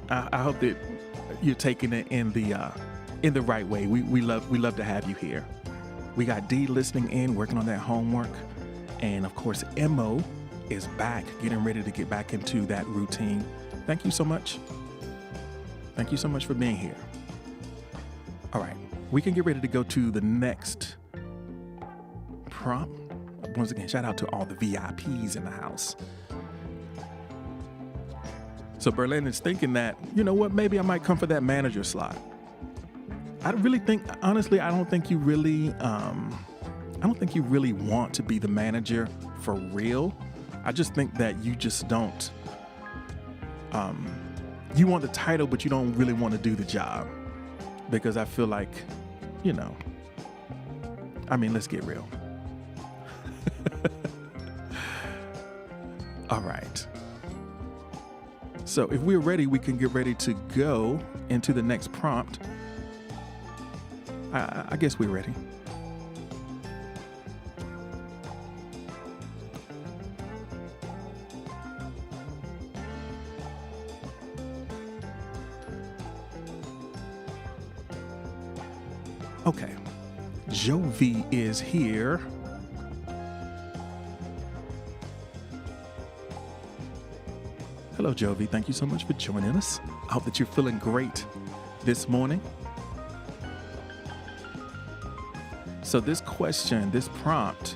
I hope that you're taking it in the right way. We love to have you here. We got D listening in, working on that homework, and of course Mo is back, getting ready to get back into that routine. Thank you so much. Thank you so much for being here. All right, we can get ready to go to the next prompt. Once again, shout out to all the VIPs in the house. So Berlin is thinking that, you know what, maybe I might come for that manager slot. I really think, honestly, I don't think you really want to be the manager for real. I just think that you just don't, you want the title, but you don't really want to do the job. Because I feel like, let's get real. All right. So if we're ready, we can get ready to go into the next prompt. I guess we're ready. Okay. Jovi is here. Hello, Jovi. Thank you so much for joining us. I hope that you're feeling great this morning. So this question, this prompt,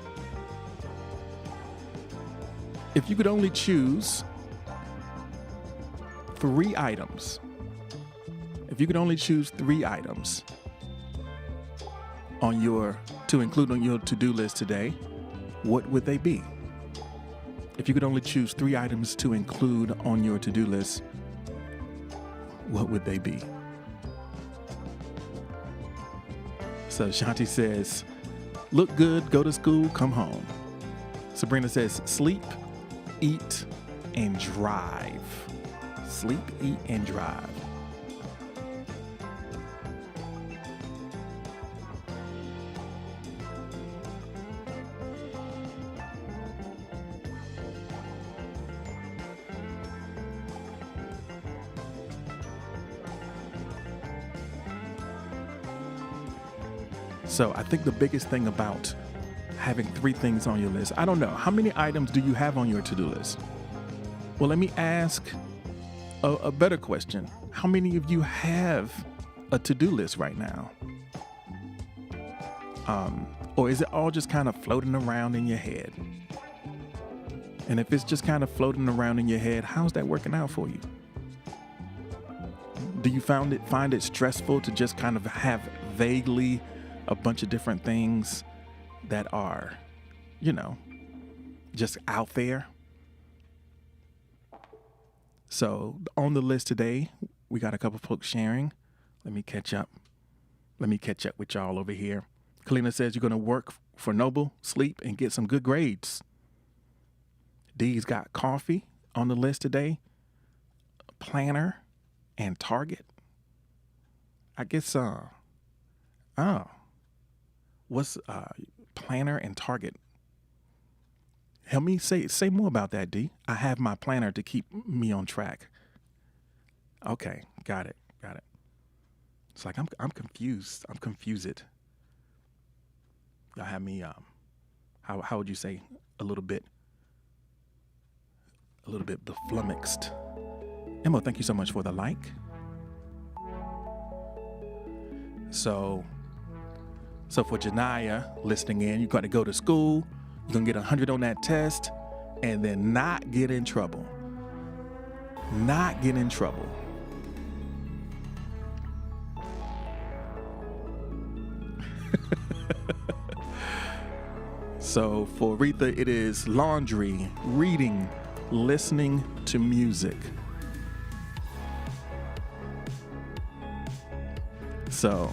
if you could only choose 3 items, to include on your to-do list today, what would they be? If you could only choose 3 items to include on your to-do list, what would they be? So Shanti says, look good, go to school, come home. Sabrina says, sleep, eat, and drive. Sleep, eat, and drive. So I think the biggest thing about having 3 things on your list, I don't know, how many items do you have on your to-do list? Well, let me ask a better question. How many of you have a to-do list right now? Or is it all just kind of floating around in your head? And if it's just kind of floating around in your head, how's that working out for you? Do you find it stressful to just kind of have vaguely a bunch of different things that are, just out there? So on the list today, we got a couple folks sharing. Let me catch up with y'all over here. Kalina says you're going to work for Noble, sleep, and get some good grades. D's got coffee on the list today, planner, and Target. I guess, planner and target. Help me say more about that, D. I have my planner to keep me on track. Okay, got it. It's like I'm confused. I'm confused. Y'all have me how would you say a little bit flummoxed. Emma, thank you so much for the like. So for Janiyah listening in, you got to go to school. You're going to get 100 on that test and then not get in trouble. Not get in trouble. So for Aretha, it is laundry, reading, listening to music. So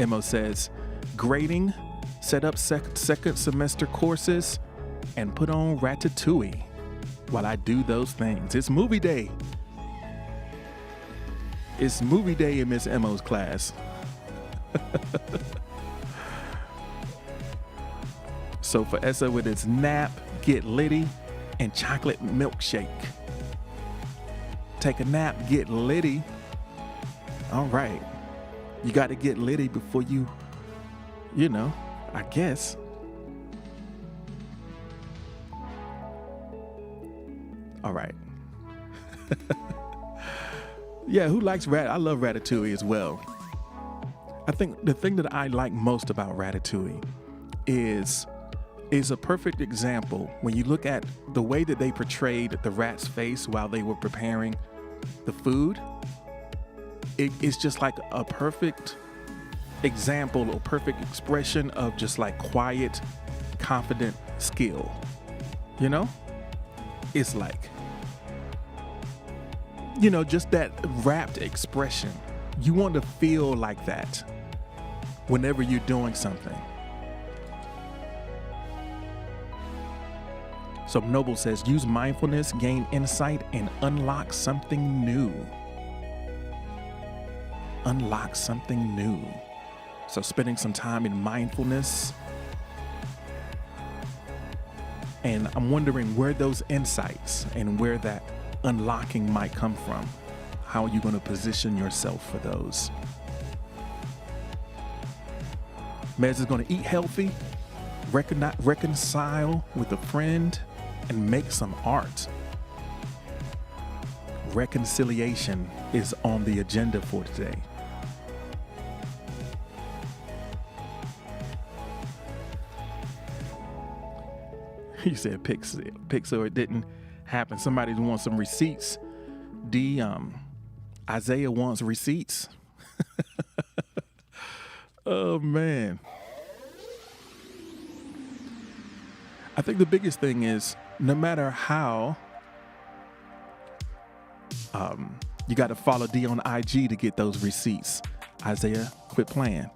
Emo says, grading, set up second semester courses, and put on Ratatouille while I do those things. It's movie day. It's movie day in Miss Emo's class. So for Essa with its nap, get litty, and chocolate milkshake. Take a nap, get litty. All right. You got to get litty before you know, I guess. All right. Yeah, who likes I love Ratatouille as well. I think the thing that I like most about Ratatouille is a perfect example when you look at the way that they portrayed the rat's face while they were preparing the food. It's just like a perfect example or perfect expression of just like quiet, confident skill. You know? It's like, you know, just that rapt expression. You want to feel like that whenever you're doing something. So Noble says, use mindfulness, gain insight, and unlock something new. Unlock something new. So spending some time in mindfulness. And I'm wondering where those insights and where that unlocking might come from. How are you going to position yourself for those? Mez is going to eat healthy, reconcile with a friend, and make some art. Reconciliation is on the agenda for today. You said Pixar, it didn't happen. Somebody wants some receipts. Isaiah wants receipts. Oh man. I think the biggest thing is no matter how, you got to follow D on IG to get those receipts. Isaiah, quit playing.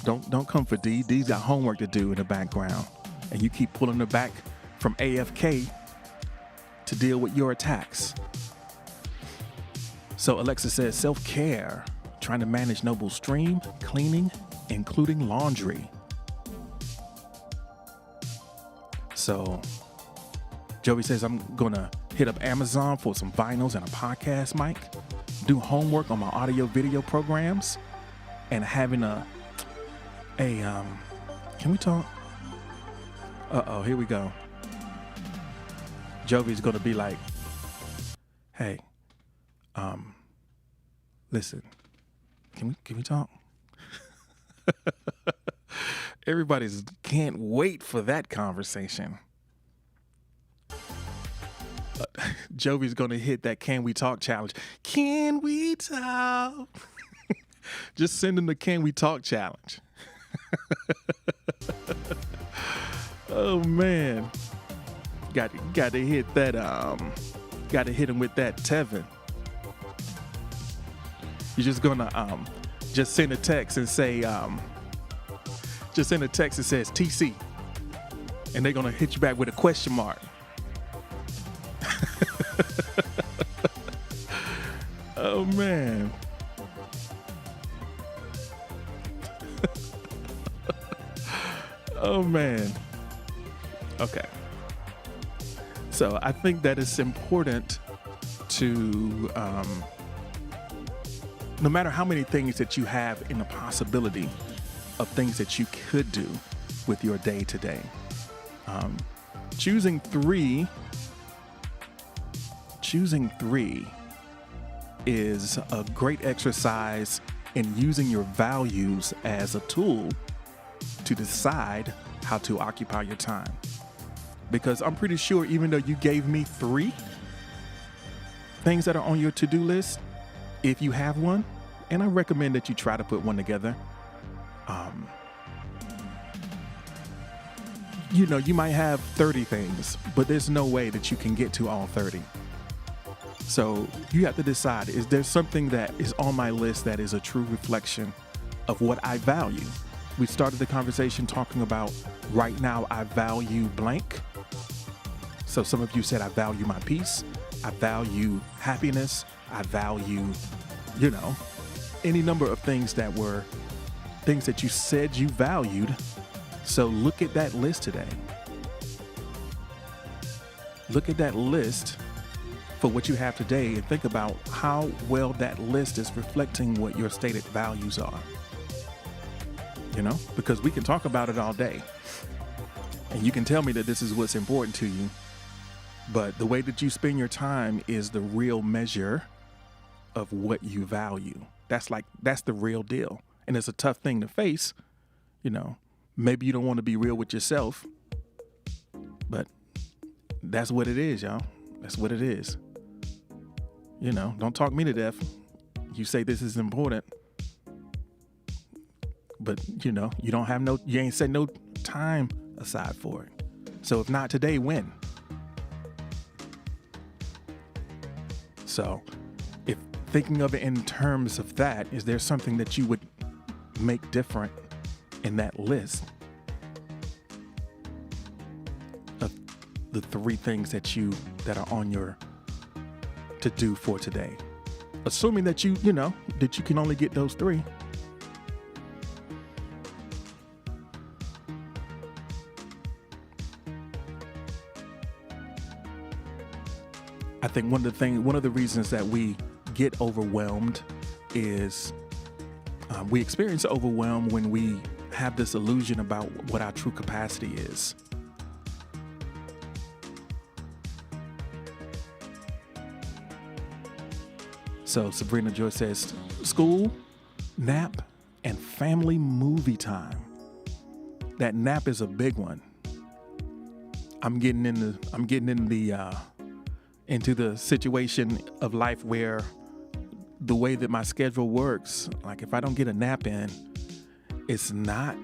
Don't come for D. D's got homework to do in the background, and you keep pulling her back from AFK to deal with your attacks. So Alexa says self-care, trying to manage Noble's stream, cleaning, including laundry. So Joey says, I'm gonna hit up Amazon for some vinyls and a podcast mic, do homework on my audio video programs, and having can we talk? Uh-oh, here we go. Jovi's gonna be like, hey, listen, can we talk? Everybody's can't wait for that conversation. Jovi's gonna hit that Can We Talk challenge. Can we talk? Just send him the Can We Talk challenge. Oh man. Got to hit that got to hit him with that Tevin. You're just gonna just send a text and say just send a text that says TC, and they're gonna hit you back with a question mark. Oh man. Oh man. Okay. So I think that it's important to, no matter how many things that you have in the possibility of things that you could do with your day today, choosing three is a great exercise in using your values as a tool to decide how to occupy your time. Because I'm pretty sure even though you gave me 3 things that are on your to-do list, if you have one, and I recommend that you try to put one together, you might have 30 things, but there's no way that you can get to all 30. So you have to decide, is there something that is on my list that is a true reflection of what I value? We started the conversation talking about right now I value blank. So some of you said I value my peace, I value happiness, I value, any number of things that were things that you said you valued. So look at that list today. Look at that list for what you have today and think about how well that list is reflecting what your stated values are. Because we can talk about it all day and you can tell me that this is what's important to you, but the way that you spend your time is the real measure of what you value. That's the real deal. And it's a tough thing to face. Maybe you don't want to be real with yourself, but that's what it is, y'all. That's what it is. Don't talk me to death. You say this is important, but you ain't set no time aside for it. So if not today, when? So if thinking of it in terms of that, is there something that you would make different in that list of the 3 things that are on your to do for today? Assuming that that you can only get those 3. I think one of the reasons that we get overwhelmed is we experience overwhelm when we have this illusion about what our true capacity is. So Sabrina Joy says, school, nap, and family movie time. That nap is a big one. I'm getting into the situation of life where the way that my schedule works, like if I don't get a nap in, it's not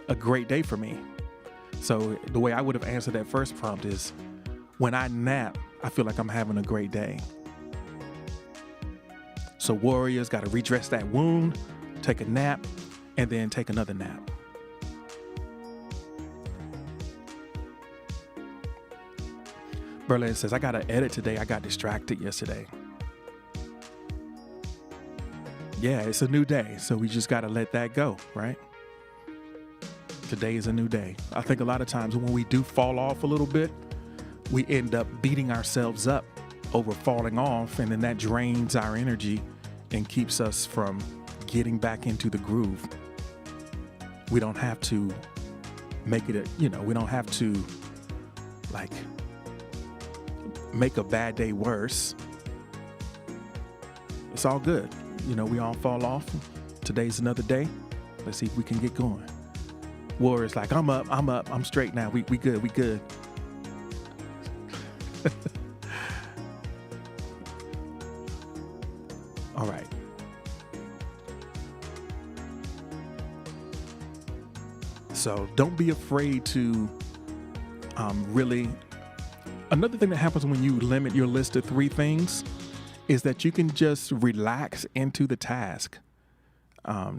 a great day for me. So the way I would have answered that first prompt is, when I nap, I feel like I'm having a great day. So warriors got to redress that wound, take a nap, and then take another nap. Berlin says, I got to edit today. I got distracted yesterday. Yeah, it's a new day. So we just got to let that go, right? Today is a new day. I think a lot of times when we do fall off a little bit, we end up beating ourselves up over falling off, and then that drains our energy and keeps us from getting back into the groove. We don't have to make it we don't have to make a bad day worse. It's all good. We all fall off. Today's another day. Let's see if we can get going. Warriors like, I'm up, I'm straight now. We good. All right. So don't be afraid to really. Another thing that happens when you limit your list to 3 things is that you can just relax into the task.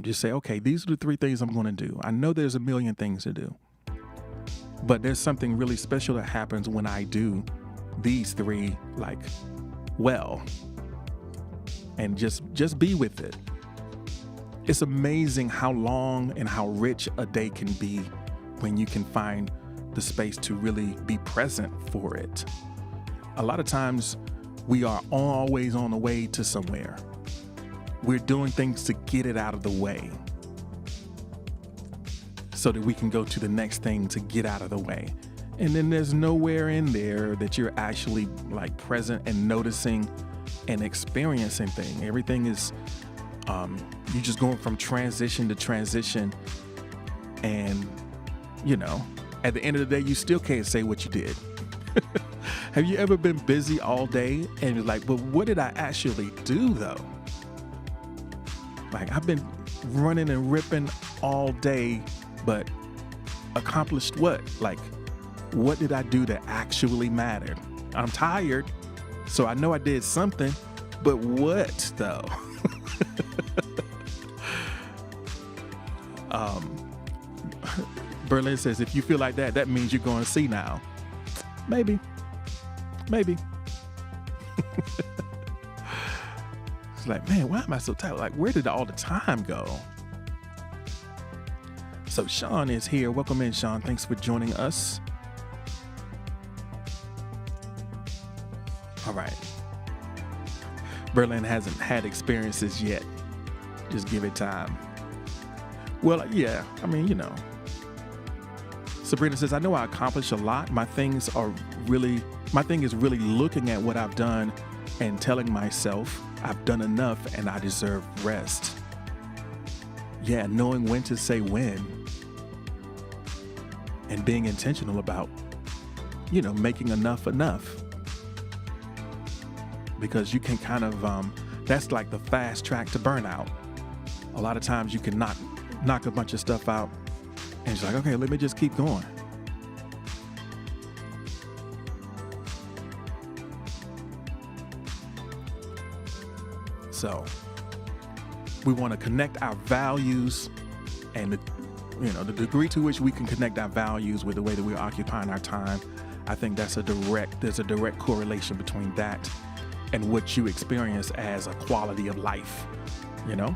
Just say, okay, these are the 3 things I'm going to do. I know there's a million things to do, but there's something really special that happens when I do these 3 well, and just be with it. It's amazing how long and how rich a day can be when you can find the space to really be present for it. A lot of times we are always on the way to somewhere. We're doing things to get it out of the way so that we can go to the next thing to get out of the way. And then there's nowhere in there that you're actually like present and noticing and experiencing things. Everything is, you're just going from transition to transition. And, you know, at the end of the day, you still can't say what you did. Have you ever been busy all day and you're like, but what did I actually do though? Like, I've been running and ripping all day, but accomplished what? Like, what did I do that actually mattered? I'm tired, so I know I did something, but what though? Berlin says, if you feel like that, that means you're going to see now. Maybe. It's like, man, why am I so tired? Like, where did all the time go? So Sean is here. Welcome in, Sean. Thanks for joining us. All right. Berlin hasn't had experiences yet. Just give it time. Well, yeah, I mean, you know. Sabrina says, I know I accomplished a lot. My thing is really looking at what I've done and telling myself I've done enough and I deserve rest. Yeah, knowing when to say when and being intentional about, you know, making enough. Because you can kind of, that's like the fast track to burnout. A lot of times you can knock a bunch of stuff out and it's like, okay, let me just keep going. So we want to connect our values and the degree to which we can connect our values with the way that we're occupying our time. I think there's a direct correlation between that and what you experience as a quality of life, you know?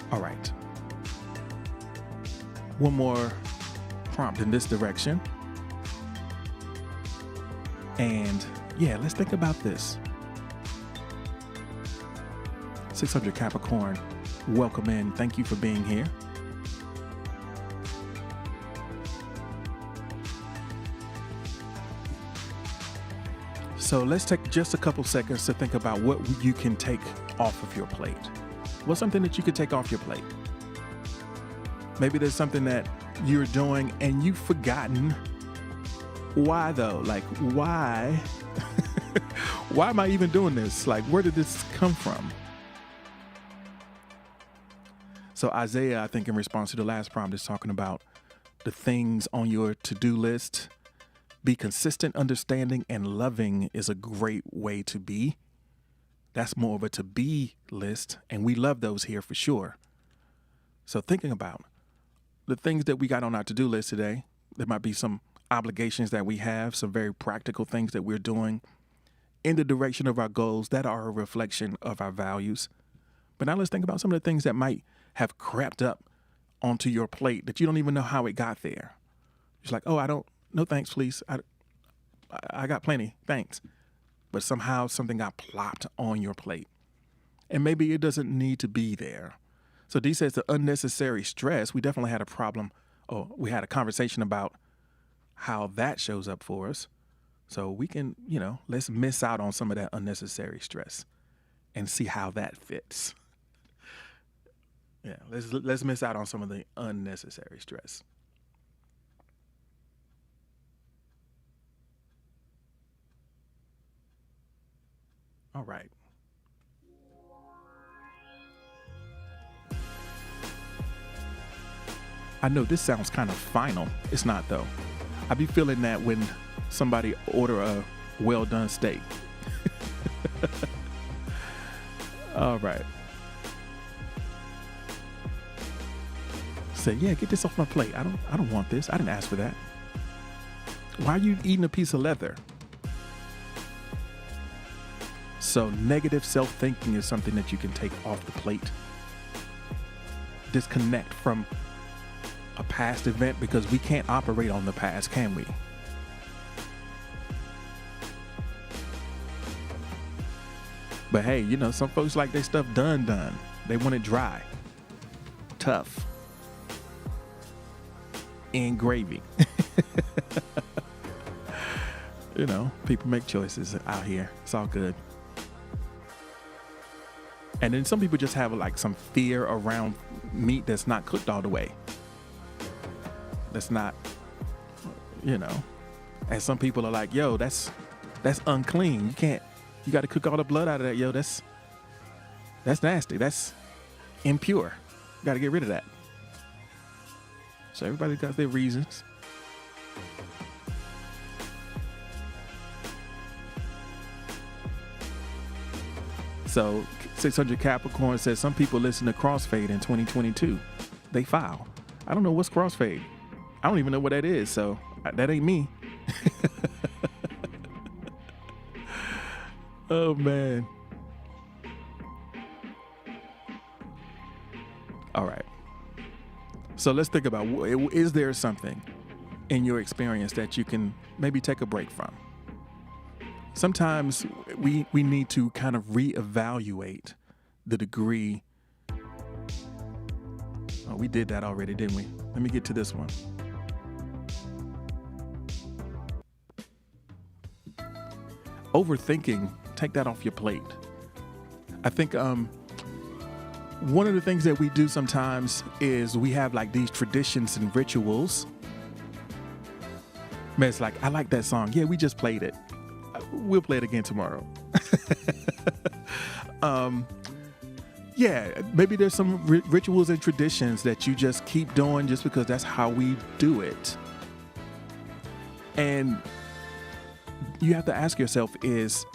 All right. One more prompt in this direction. And yeah, let's think about this. 600 Capricorn, welcome in. Thank you for being here. So let's take just a couple seconds to think about what you can take off of your plate. What's something that you could take off your plate? Maybe there's something that you're doing and you've forgotten. Why though? Like, why? Why am I even doing this? Like, where did this come from? So Isaiah, I think in response to the last prompt, is talking about the things on your to-do list. Be consistent, understanding, and loving is a great way to be. That's more of a to-be list, and we love those here for sure. So thinking about the things that we got on our to-do list today, there might be some obligations that we have, some very practical things that we're doing in the direction of our goals that are a reflection of our values. But now let's think about some of the things that might have crept up onto your plate that you don't even know how it got there. It's like, oh, no thanks, please. I got plenty, thanks. But somehow something got plopped on your plate. And maybe it doesn't need to be there. So Dee says the unnecessary stress, we definitely had a problem. Oh, we had a conversation about how that shows up for us. So we can, let's miss out on some of that unnecessary stress and see how that fits. Yeah, let's miss out on some of the unnecessary stress. All right. I know this sounds kind of final. It's not though. I be feeling that when somebody order a well-done steak. All right. Say, yeah, get this off my plate. I don't want this. I didn't ask for that. Why are you eating a piece of leather? So negative self-thinking is something that you can take off the plate. Disconnect from a past event, because we can't operate on the past, can we? But hey, you know, some folks like their stuff done. They want it dry, tough, and gravy. You know, people make choices out here. It's all good. And then some people just have like some fear around meat that's not cooked all the way. That's not, you know, and some people are like, yo, that's unclean. You got to cook all the blood out of that. Yo, that's nasty. That's impure. Got to get rid of that. So everybody got their reasons. So 600 Capricorn says some people listen to Crossfade in 2022. They file. I don't know what's Crossfade. I don't even know what that is. So that ain't me. Oh, man. All right. So let's think about, is there something in your experience that you can maybe take a break from? Sometimes we need to kind of reevaluate the degree. Oh, we did that already, didn't we? Let me get to this one. Overthinking, take that off your plate. I think one of the things that we do sometimes is we have like these traditions and rituals. Man, it's like, I like that song. Yeah, we just played it. We'll play it again tomorrow. Yeah, maybe there's some rituals and traditions that you just keep doing just because that's how we do it. And you have to ask yourself, is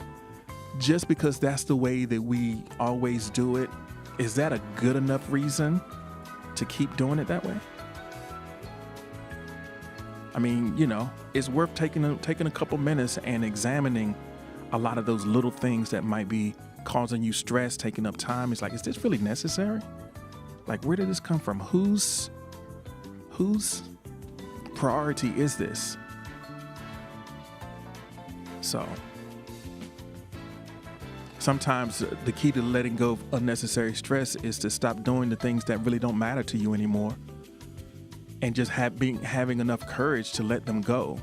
just because that's the way that we always do it, is that a good enough reason to keep doing it that way? I mean, you know, it's worth taking a couple minutes and examining a lot of those little things that might be causing you stress, taking up time. It's like, is this really necessary? Like, where did this come from? Whose priority is this? So sometimes the key to letting go of unnecessary stress is to stop doing the things that really don't matter to you anymore, and just having enough courage to let them go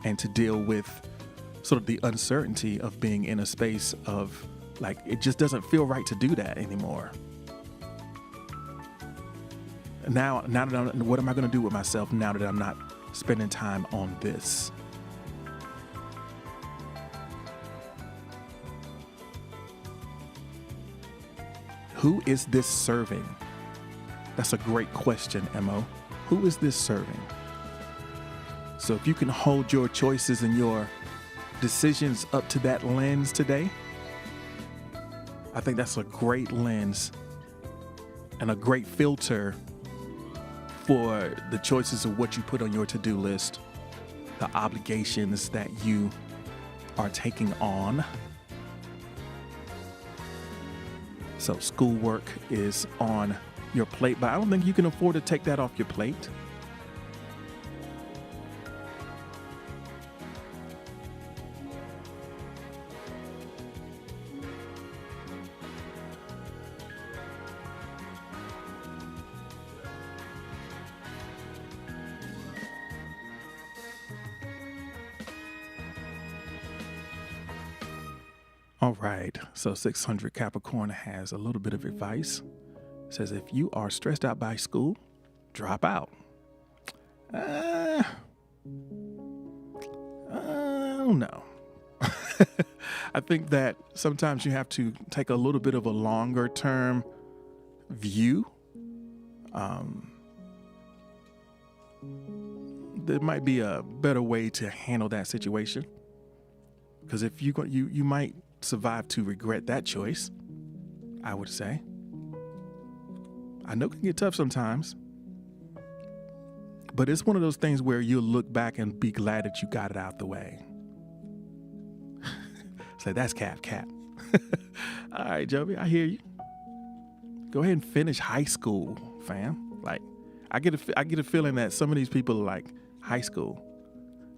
and to deal with sort of the uncertainty of being in a space of like, it just doesn't feel right to do that anymore. Now that what am I going to do with myself now that I'm not spending time on this? Who is this serving? That's a great question, Mo. Who is this serving? So if you can hold your choices and your decisions up to that lens today, I think that's a great lens and a great filter for the choices of what you put on your to-do list, the obligations that you are taking on. So schoolwork is on your plate, but I don't think you can afford to take that off your plate. All right, so 600 Capricorn has a little bit of advice. It says, if you are stressed out by school, drop out. I don't know. I think that sometimes you have to take a little bit of a longer term view. There might be a better way to handle that situation, because if you might survive to regret that choice, I would say. I know it can get tough sometimes, But it's one of those things where you'll look back and be glad that you got it out the way. So that's cap. All right, Jovi, I hear you. Go ahead and finish high school, fam. Like, I get a feeling that some of these people are like high school,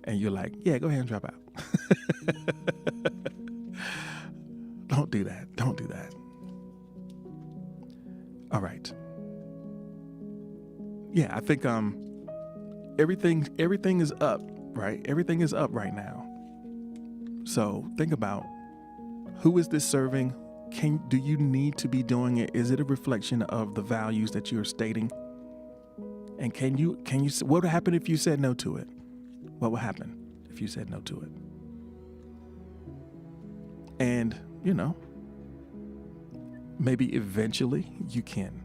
and you're like, yeah, go ahead and drop out. Don't do that. Don't do that. All right. Yeah, I think everything is up, right? Everything is up right now. So think about, who is this serving? Do you need to be doing it? Is it a reflection of the values that you're stating? And can you what would happen if you said no to it? What would happen if you said no to it? And, maybe eventually you can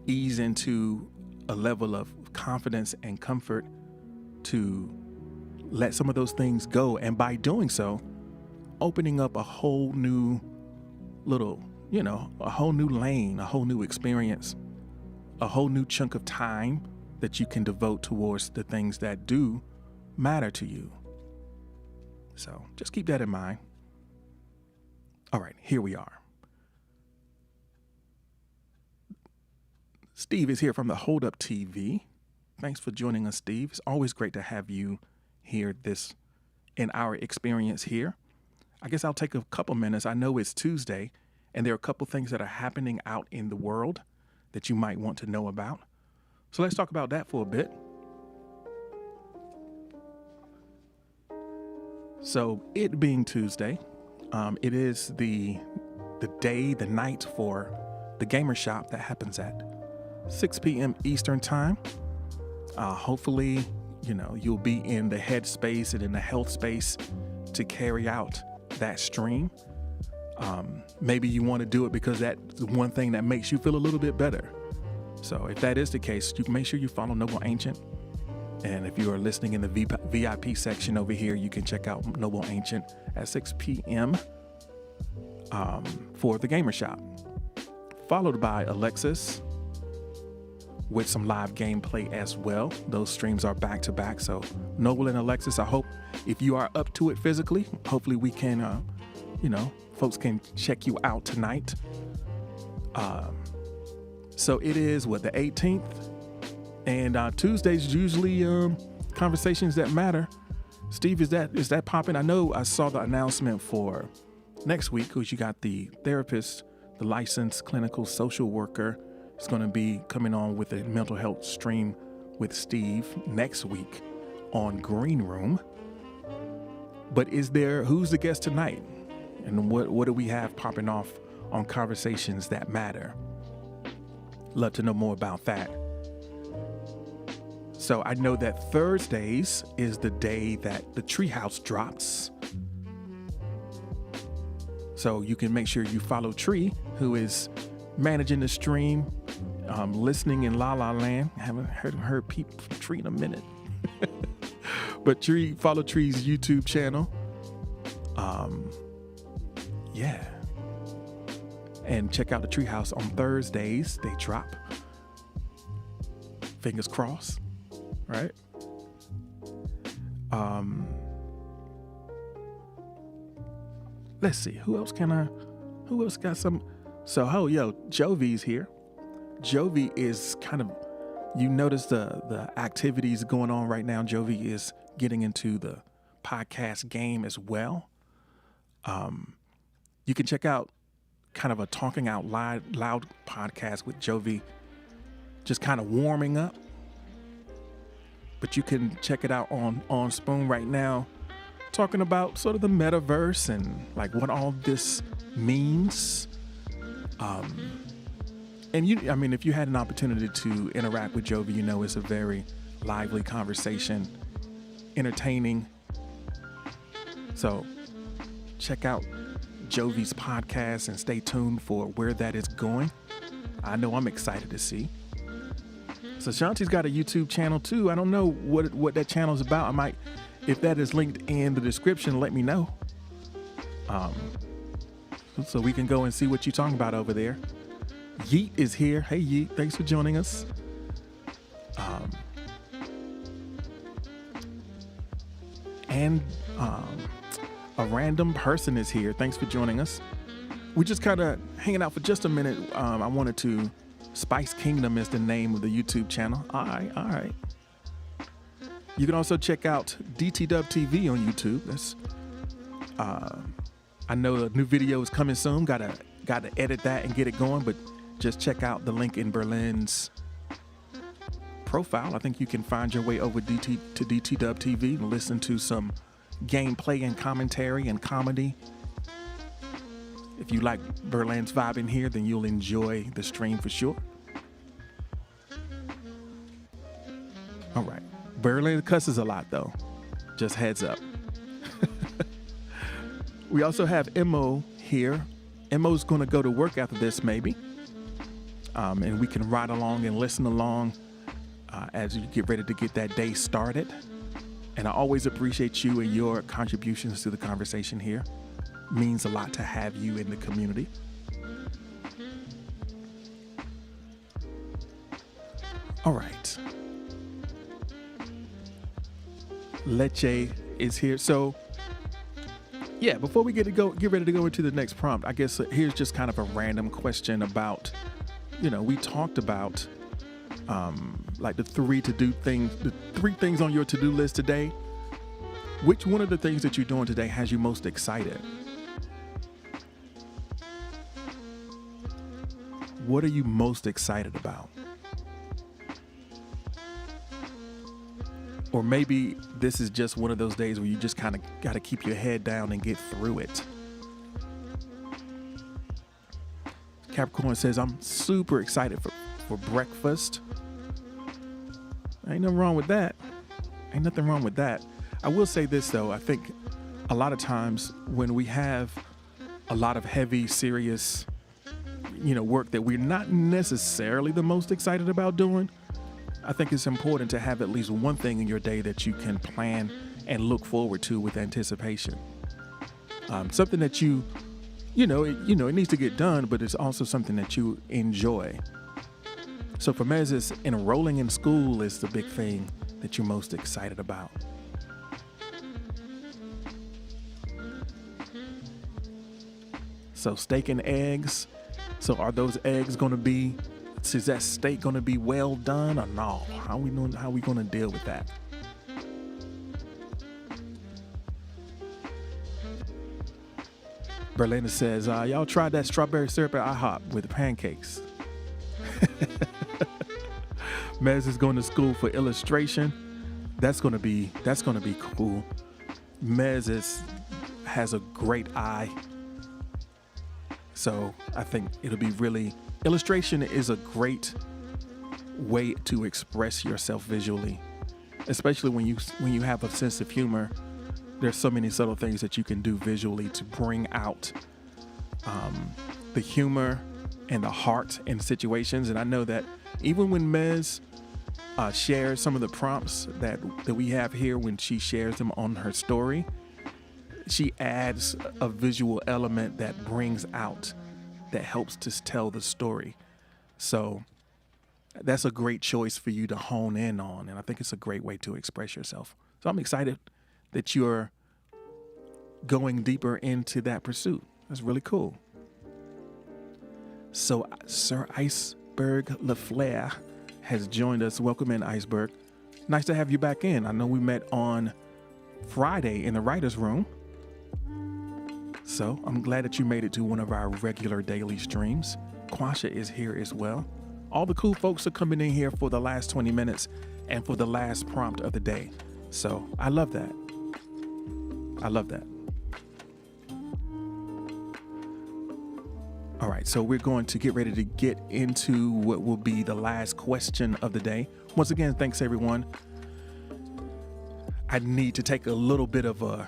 ease into a level of confidence and comfort to let some of those things go. And by doing so, opening up a whole new little, a whole new lane, a whole new experience, a whole new chunk of time that you can devote towards the things that do matter to you. So just keep that in mind. All right, here we are. Steve is here from the Hold Up TV. Thanks for joining us, Steve. It's always great to have you here in our experience here. I guess I'll take a couple minutes. I know it's Tuesday, and there are a couple things that are happening out in the world that you might want to know about. So let's talk about that for a bit. So it being Tuesday, it is the night for the Gamer Shop that happens at 6 p.m. Eastern Time. Hopefully, you'll be in the headspace and in the health space to carry out that stream. Maybe you want to do it because that's one thing that makes you feel a little bit better. So if that is the case, you can make sure you follow Noble Ancient. And if you are listening in the VIP section over here, you can check out Noble Ancient at 6 p.m. For the Gamer Shop. Followed by Alexis with some live gameplay as well. Those streams are back to back. So Noble and Alexis, I hope if you are up to it physically, hopefully we can, folks can check you out tonight. So it is the 18th, and Tuesdays usually conversations that matter. Steve, is that popping? I know I saw the announcement for next week, because you got the therapist, the licensed clinical social worker is going to be coming on with a mental health stream with Steve next week on Green Room. But who's the guest tonight? And what do we have popping off on Conversations That Matter? Love to know more about that. So I know that Thursdays is the day that the Treehouse drops. So you can make sure you follow Tree, who is managing the stream, listening in La La Land. I haven't heard peep from Tree in a minute. But follow Tree's YouTube channel. Yeah. And check out the Treehouse on Thursdays. They drop. Fingers crossed. Right? Let's see. Who else got some? So, Jovi's here. Jovi is kind of, you notice the activities going on right now. Jovi is getting into the podcast game as well. You can check out kind of a talking out loud podcast with Jovi, just kind of warming up. But you can check it out on Spoon right now, talking about sort of the metaverse and like what all this means. And if you had an opportunity to interact with Jovi, it's a very lively conversation, entertaining. So check out Jovi's podcast and stay tuned for where that is going. I know I'm excited to see. So Shanti's got a YouTube channel too. I don't know what that channel is about. I might, if that is linked in the description, let me know. So we can go and see what you're talking about over there. Yeet is here. Hey Yeet, thanks for joining us. and a random person is here. Thanks for joining us. We're just kind of hanging out for just a minute. I wanted to. Spice Kingdom is the name of the YouTube channel. All right. You can also check out DTW TV on YouTube. That's. I know a new video is coming soon. Gotta edit that and get it going. But just check out the link in Berlin's profile. I think you can find your way over to DTW TV and listen to some gameplay and commentary and comedy. If you like Berlin's vibe in here, then you'll enjoy the stream for sure. All right. Berlin cusses a lot, though. Just heads up. We also have Emo here. Emo's going to go to work after this, maybe. And we can ride along and listen along as you get ready to get that day started. And I always appreciate you and your contributions to the conversation here. Means a lot to have you in the community. All right. Leche is here. So, yeah, before we get ready to go into the next prompt, I guess here's just kind of a random question about, we talked about like the three things on your to-do list today. Which one of the things that you're doing today has you most excited? What are you most excited about? Or maybe this is just one of those days where you just kind of got to keep your head down and get through it. Capricorn says, I'm super excited for breakfast. Ain't nothing wrong with that. I will say this, though. I think a lot of times when we have a lot of heavy, serious, work that we're not necessarily the most excited about doing, I think it's important to have at least one thing in your day that you can plan and look forward to with anticipation. Something that it needs to get done, but it's also something that you enjoy. So for Mez, enrolling in school is the big thing that you're most excited about. So steak and eggs. So are those eggs going to be, is that steak going to be well done or no? How are we going to deal with that? Berlina says, y'all tried that strawberry syrup at IHOP with pancakes. Mez is going to school for illustration. That's going to be cool. Mez has a great eye. So I think it'll be illustration is a great way to express yourself visually, especially when you have a sense of humor. There's so many subtle things that you can do visually to bring out the humor and the heart in situations. And I know that even when Mez shares some of the prompts that we have here, when she shares them on her story, she adds a visual element that brings out, that helps to tell the story. So that's a great choice for you to hone in on. And I think it's a great way to express yourself. So I'm excited that you're going deeper into that pursuit. That's really cool. So Sir Iceberg LaFleur has joined us. Welcome in, Iceberg. Nice to have you back in. I know we met on Friday in the writer's room. So I'm glad that you made it to one of our regular daily streams. Quasha is here as well. All the cool folks are coming in here for the last 20 minutes and for the last prompt of the day. So I love that. All right, so we're going to get ready to get into what will be the last question of the day. Once again, thanks everyone. I need to take a little bit of a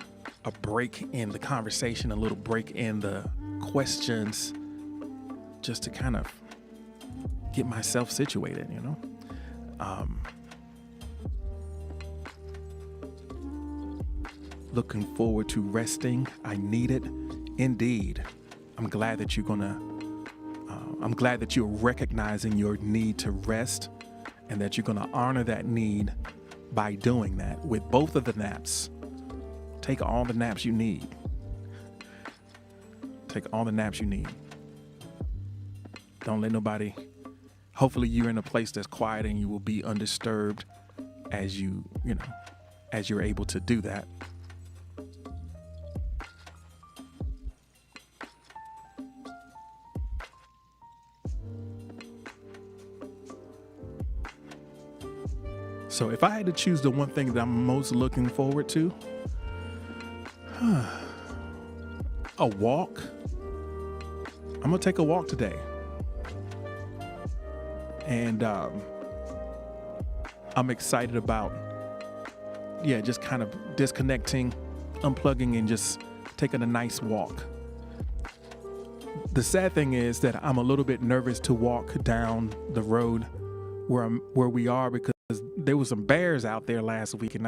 break in the conversation, a little break in the questions, just to kind of get myself situated, Looking forward to resting. I need it. Indeed. I'm glad that I'm glad that you're recognizing your need to rest and that you're going to honor that need by doing that with both of the naps. Take all the naps you need. Take all the naps you need. Don't let nobody, hopefully you're in a place that's quiet and you will be undisturbed as as you're able to do that. So if I had to choose the one thing that I'm most looking forward to, a walk. I'm gonna take a walk today. And I'm excited about, just kind of disconnecting, unplugging, and just taking a nice walk. The sad thing is that I'm a little bit nervous to walk down the road where we are, because there was some bears out there last week, and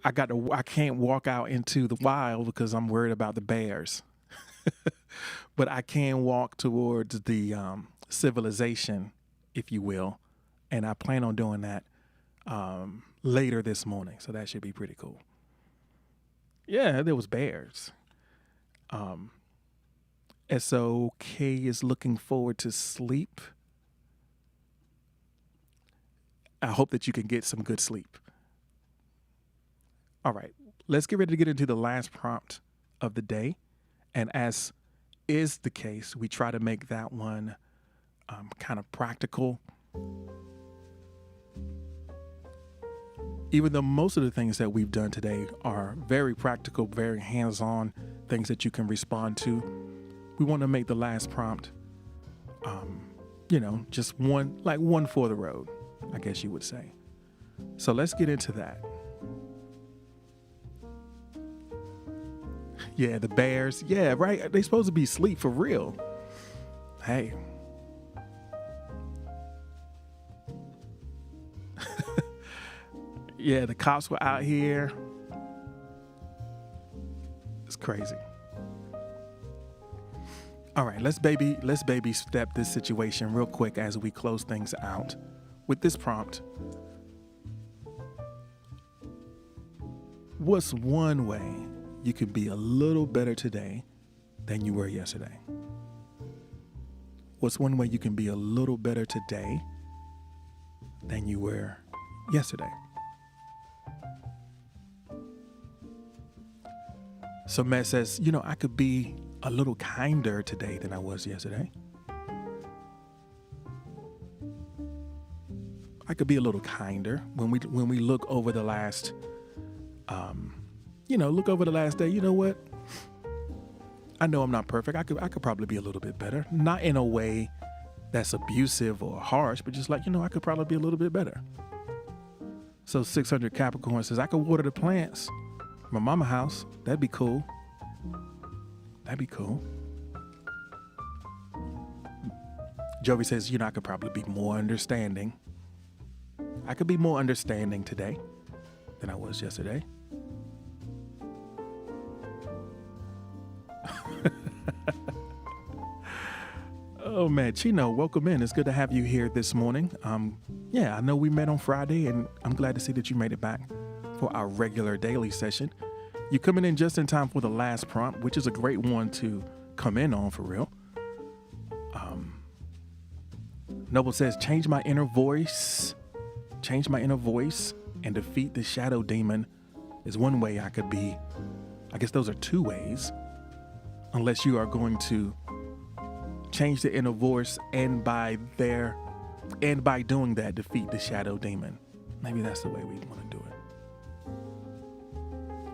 I can't walk out into the wild because I'm worried about the bears. But I can walk towards the civilization, if you will, and I plan on doing that later this morning, so that should be pretty cool. Yeah, there was bears. SOK is looking forward to sleep. I hope that you can get some good sleep. All right, let's get ready to get into the last prompt of the day. And as is the case, we try to make that one kind of practical. Even though most of the things that we've done today are very practical, very hands-on things that you can respond to, we want to make the last prompt, just one for the road, I guess you would say. So let's get into that. Yeah, the bears. Yeah, right. They supposed to be asleep for real. Hey. Yeah, the cops were out here. It's crazy. All right, let's baby step this situation real quick as we close things out with this prompt. What's one way you could be a little better today than you were yesterday? What's one way you can be a little better today than you were yesterday? So Matt says, I could be a little kinder today than I was yesterday. I could be a little kinder when we look over the last look over the last day. You know what? I know I'm not perfect. I could probably be a little bit better. Not in a way that's abusive or harsh, but just like, I could probably be a little bit better. So 600 Capricorn says, I could water the plants. My mama house. That'd be cool. That'd be cool. Jovi says, I could probably be more understanding. I could be more understanding today than I was yesterday. Oh man, Chino, welcome in. It's good to have you here this morning. I know we met on Friday, and I'm glad to see that you made it back for our regular daily session. You're coming in just in time for the last prompt, which is a great one to come in on for real. Noble says, change my inner voice and defeat the shadow demon is one way I could be. I guess those are two ways, unless you are going to change the inner voice and by doing that, defeat the shadow demon. Maybe that's the way we want to do it.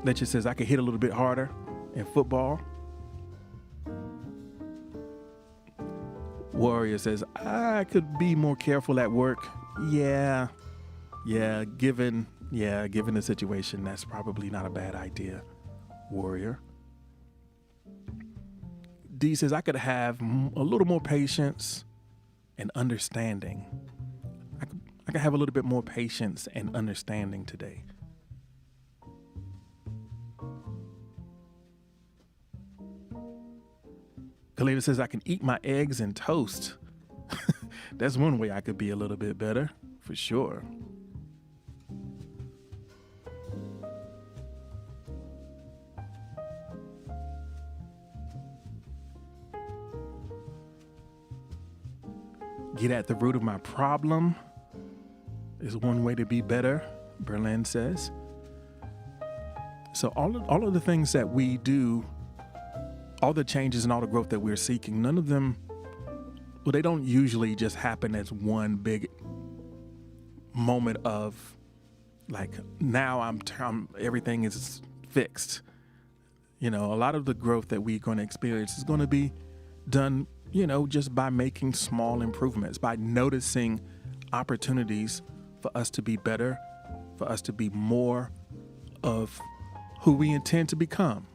Ledger says, I could hit a little bit harder in football. Warrior says, I could be more careful at work. Yeah, given the situation, that's probably not a bad idea, Warrior. D says, I could have a little more patience and understanding. I could have a little bit more patience and understanding today. Kalina says, I can eat my eggs and toast. That's one way I could be a little bit better, for sure. Get at the root of my problem is one way to be better, Berlin says. So all of the things that we do, all the changes and all the growth that we're seeking, none of them, well, they don't usually just happen as one big moment of like, now I'm everything is fixed. You know, a lot of the growth that we're going to experience is going to be done, you know, just by making small improvements, by noticing opportunities for us to be better, for us to be more of who we intend to become.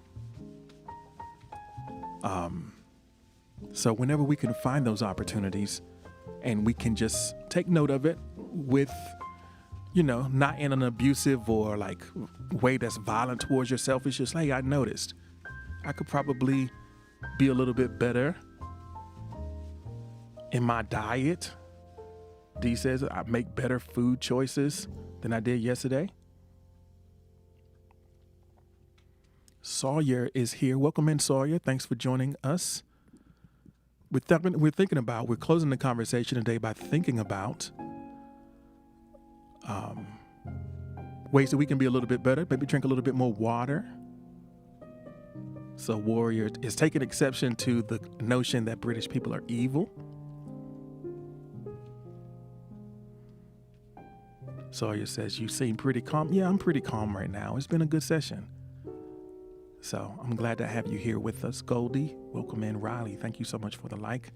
So whenever we can find those opportunities and we can just take note of it with, you know, not in an abusive or like way that's violent towards yourself. It's just like, hey, I noticed I could probably be a little bit better in my diet. D says I make better food choices than I did yesterday. Sawyer is here. Welcome in, Sawyer. Thanks for joining us. We're closing the conversation today by thinking about ways that we can be a little bit better, maybe drink a little bit more water. So Warrior is taking exception to the notion that British people are evil. Sawyer says, you seem pretty calm. Yeah, I'm pretty calm right now. It's been a good session. So I'm glad to have you here with us. Goldie, welcome in. Riley, thank you so much for the like.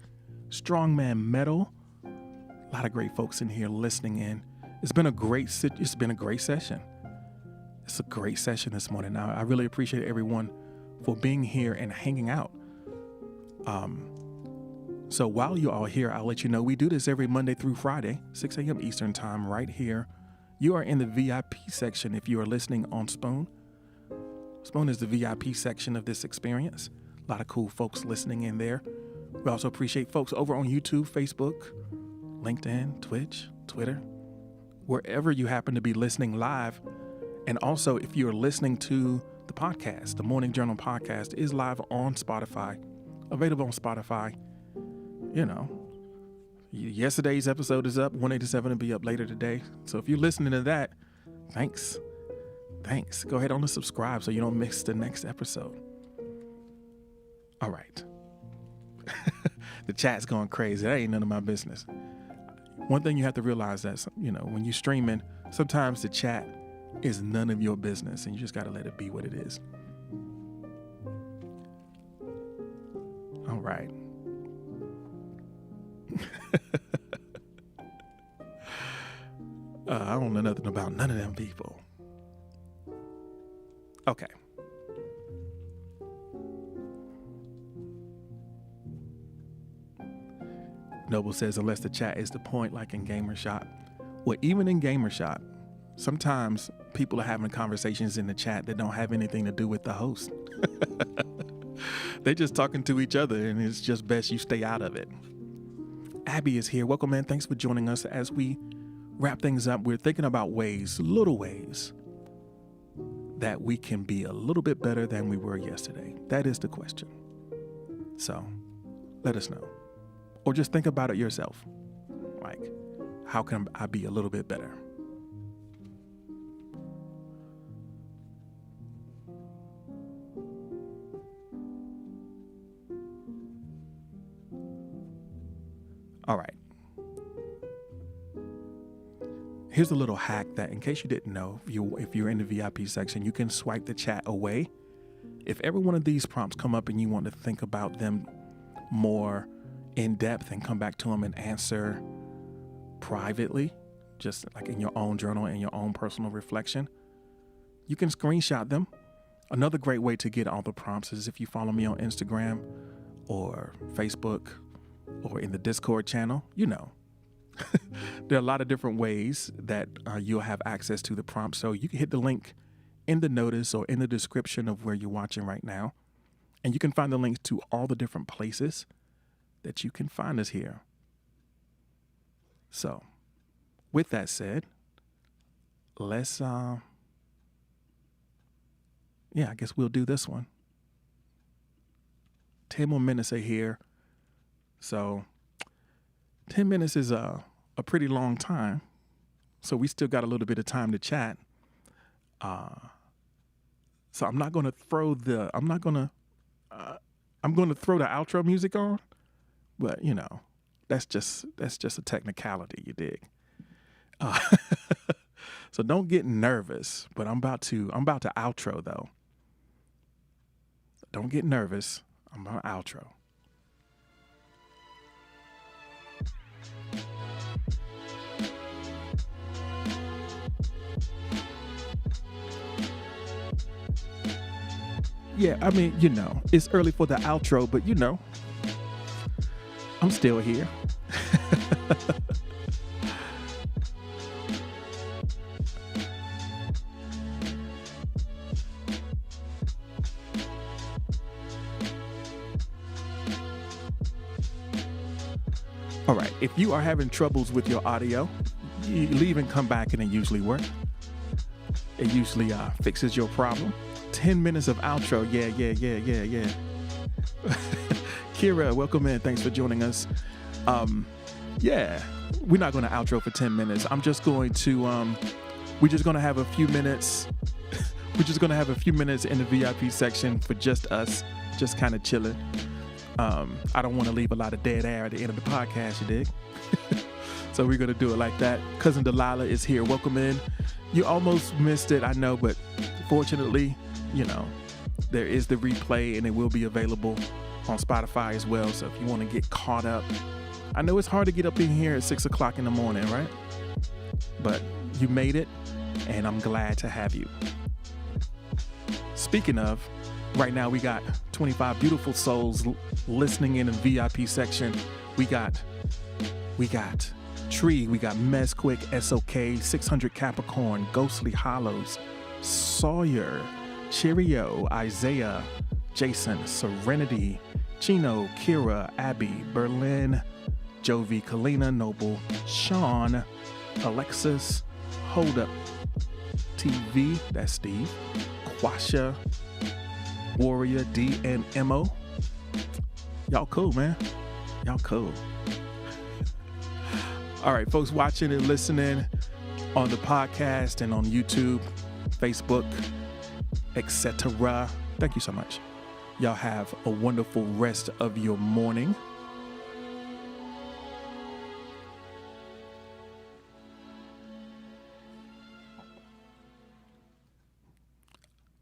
Strongman Metal, a lot of great folks in here listening in. It's been a great session. It's a great session this morning. Now, I really appreciate everyone for being here and hanging out. So while you're all here, I'll let you know we do this every Monday through Friday, 6 a.m. Eastern time, right here. You are in the VIP section if you are listening on Spoon. Spoon is the VIP section of this experience. A lot of cool folks listening in there. We also appreciate folks over on YouTube, Facebook, LinkedIn, Twitch, Twitter, wherever you happen to be listening live. And also, if you're listening to the podcast, the Morning Journal podcast is live on Spotify, available on Spotify. You know, yesterday's episode is up. 187 will be up later today. So if you're listening to that, thanks. Go ahead on and subscribe so you don't miss the next episode. All right. The chat's going crazy. That ain't none of my business. One thing you have to realize that, you know, when you're streaming, sometimes the chat is none of your business and you just got to let it be what it is. All right. I don't know nothing about none of them people. Okay. Noble says, unless the chat is the point, like in Gamershot. Well, even in Gamershot, sometimes people are having conversations in the chat that don't have anything to do with the host. They're just talking to each other, and it's just best you stay out of it. Abby is here. Welcome, man. Thanks for joining us. As we wrap things up, we're thinking about ways, little ways, that we can be a little bit better than we were yesterday. That is the question. So let us know. Or just think about it yourself. Like, how can I be a little bit better? All right. Here's a little hack that, in case you didn't know, if you're in the VIP section, you can swipe the chat away. If every one of these prompts come up and you want to think about them more in depth and come back to them and answer privately, just like in your own journal and your own personal reflection, you can screenshot them. Another great way to get all the prompts is if you follow me on Instagram or Facebook or in the Discord channel. You know, there are a lot of different ways that you'll have access to the prompts. So you can hit the link in the notice or in the description of where you're watching right now. And you can find the links to all the different places that you can find us here. So with that said, let's, I guess we'll do this one. 10 more minutes are here. So 10 minutes is a pretty long time. So we still got a little bit of time to chat. So I'm going to throw the outro music on, but that's just a technicality, you dig? So don't get nervous, but I'm about to outro though. Don't get nervous. I'm going to outro. Yeah, I mean, it's early for the outro, but I'm still here. All right, if you are having troubles with your audio, you leave and come back and it usually works. It usually fixes your problem. 10 minutes of outro. Yeah. Kira, welcome in. Thanks for joining us. Yeah, we're not going to outro for 10 minutes. I'm just going to, we're just going to have a few minutes. We're just going to have a few minutes in the VIP section for just us, just kind of chilling. I don't want to leave a lot of dead air at the end of the podcast, you dig? So we're going to do it like that. Cousin Delilah is here. Welcome in. You almost missed it, I know, but fortunately, there is the replay and it will be available on Spotify as well. So if you want to get caught up, I know it's hard to get up in here at 6 o'clock in the morning, right? But you made it and I'm glad to have you. Speaking of, right now we got 25 beautiful souls listening in the VIP section. We got Tree, we got Mesquick, SOK, 600 Capricorn, Ghostly Hollows, Sawyer, Cheerio, Isaiah, Jason, Serenity, Chino, Kira, Abby, Berlin, Jovi, Kalina, Noble, Sean, Alexis, Hold Up TV, that's Steve, Quasha, Warrior, D, and Mo. Y'all cool, man. Y'all cool. All right, folks watching and listening on the podcast and on YouTube, Facebook, etc. Thank you so much. Y'all have a wonderful rest of your morning.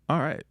All right.